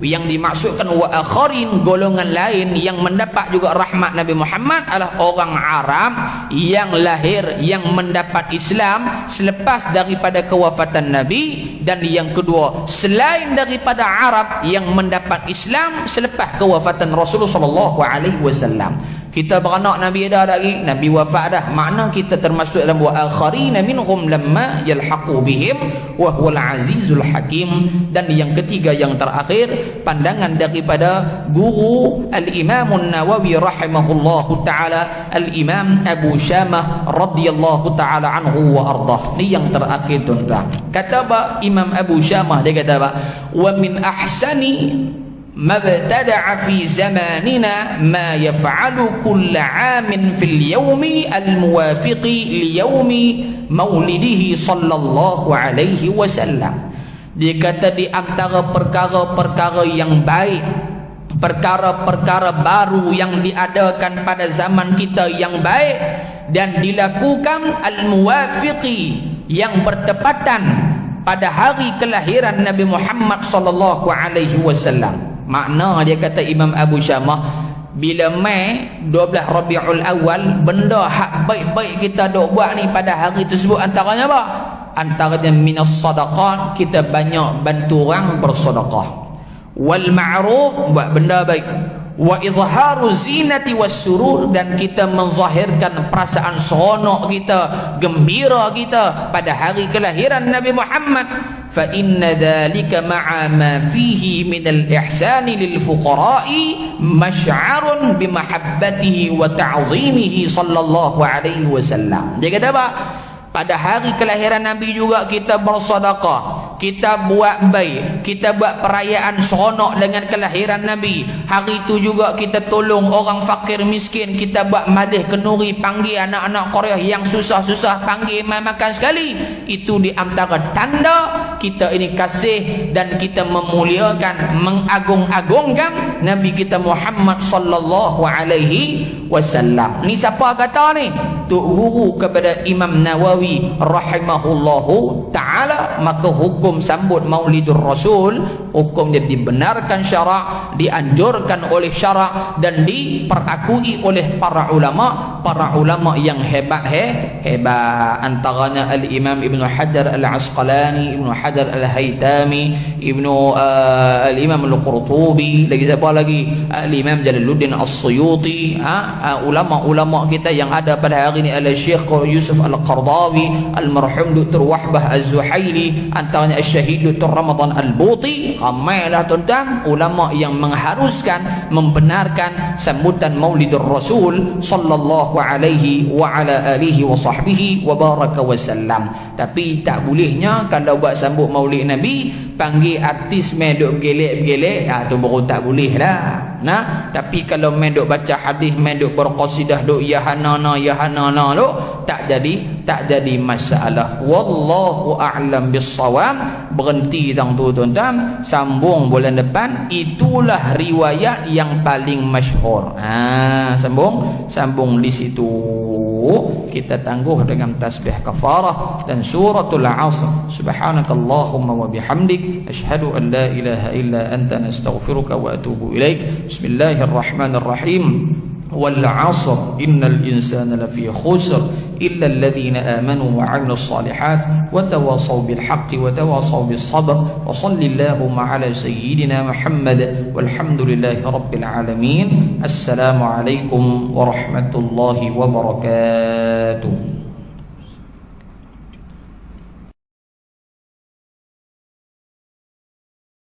yang dimaksudkan wa akharin, golongan lain yang mendapat juga rahmat Nabi Muhammad adalah orang Arab yang lahir, yang mendapat Islam selepas daripada kewafatan Nabi. Dan yang kedua, selain daripada Arab yang mendapat Islam selepas kewafatan Rasulullah sallallahu alaihi wasallam. Kita beranak Nabi dah lagi, Nabi wafat dah, makna kita termasuk dalam wa akharina minhum lamma yalhaqu bihim wa huwal azizul hakim. Dan yang ketiga, yang terakhir, pandangan daripada guru Al-Imam An-Nawawi rahimahullahu ta'ala, Al-Imam Abu Syamah radhiyallahu ta'ala anhu wa ardah. Ini yang terakhir tuan-tuan. Kata apa Imam Abu Syamah? Dia kata apa? Wa min ahsani mabtada'a fi zamanina ma yaf'alu kull 'amin fil yawmi al-muwafiqi li yawmi maulidihi sallallahu alaihi wasallam. Dia kata di antara perkara-perkara yang baik, perkara-perkara baru yang diadakan pada zaman kita yang baik dan dilakukan al-muwafiqi, yang bertepatan pada hari kelahiran Nabi Muhammad sallallahu alaihi wasallam. Makna dia kata Imam Abu Syamah, bila mai 12 Rabiul Awal, benda hak baik-baik kita dok buat ni pada hari tersebut antaranya apa? Antaranya minas sadaqah, kita banyak bantu orang bersedekah. Wal ma'ruf, buat benda baik. Wa izharu zinati was surur, dan kita menzahirkan perasaan seronok kita, gembira kita pada hari kelahiran Nabi Muhammad. Fa inna dhalika ma'a ma fihi min al-ihsani lil fuqara'i mash'arun bi mahabbatihi wa ta'zimihi sallallahu alaihi wasallam. Dia kata apa? Pada hari kelahiran Nabi juga kita bersedekah, kita buat baik, kita buat perayaan seronok dengan kelahiran Nabi. Hari itu juga kita tolong orang fakir miskin, kita buat madih kenuri, panggil anak-anak Korea yang susah-susah, panggil mai makan sekali. Itu di antara tanda kita ini kasih dan kita memuliakan, mengagung-agungkan Nabi kita Muhammad sallallahu alaihi wasallam. Ni siapa kata ni? Tuk guru kepada Imam Nawawi rahimahullahu ta'ala. Maka hukum sambut Maulidur Rasul, hukum dia dibenarkan syarak, dianjurkan oleh syarak, dan diperakui oleh para ulama yang hebat. Antaranya Al-Imam Ibn Hajar Al-Asqalani, Ibn Hajar Al-Haytami, Al-Imam Al-Qurtubi, lagi siapa lagi? Al-Imam Jalaluddin As-Suyuti. Ulama-ulama kita yang ada pada hari ini, Al-Syekh Yusuf Al-Qardawi, Al-Marhum Dr. Wahbah Az-Zuhaili, antaranya Al-Syahid Dr. Ramadan Al-Buti. Ramailah tuan-tuan ulama yang mengharuskan, membenarkan sambutan Maulidur Rasul sallallahu alaihi wa ala alihi wa sahbihi wa baraka wa sallam. Tapi tak bolehnya kalau buat sambut Maulid Nabi panggil artis main duk gelek-gelek, tu baru tak boleh lah. Nah, tapi kalau main duk baca hadis, main duk berqasidah, duk ya hanana tu tak jadi masalah. Wallahu a'lam bissawab. Berhenti tang tu tuan-tuan, sambung bulan depan. Itulah riwayat yang paling masyhur. Sambung di situ. Kita tangguh dengan tasbih kafarah dan suratul Asr. Subhanakallahumma wa bihamdik, asyhadu an la ilaha illa anta, nastaghfiruka wa atubu ilaik. Bismillahirrahmanirrahim. Wal 'asr innal insana lafi khusr illa alladhina amanu wa 'amilus salihat wa tawasaw bil haqqi wa tawasaw bis sabr. Wa sallallahu ala sayyidina Muhammad walhamdulillahi rabbil alamin. Assalamu alaikum warahmatullahi wabarakatuh.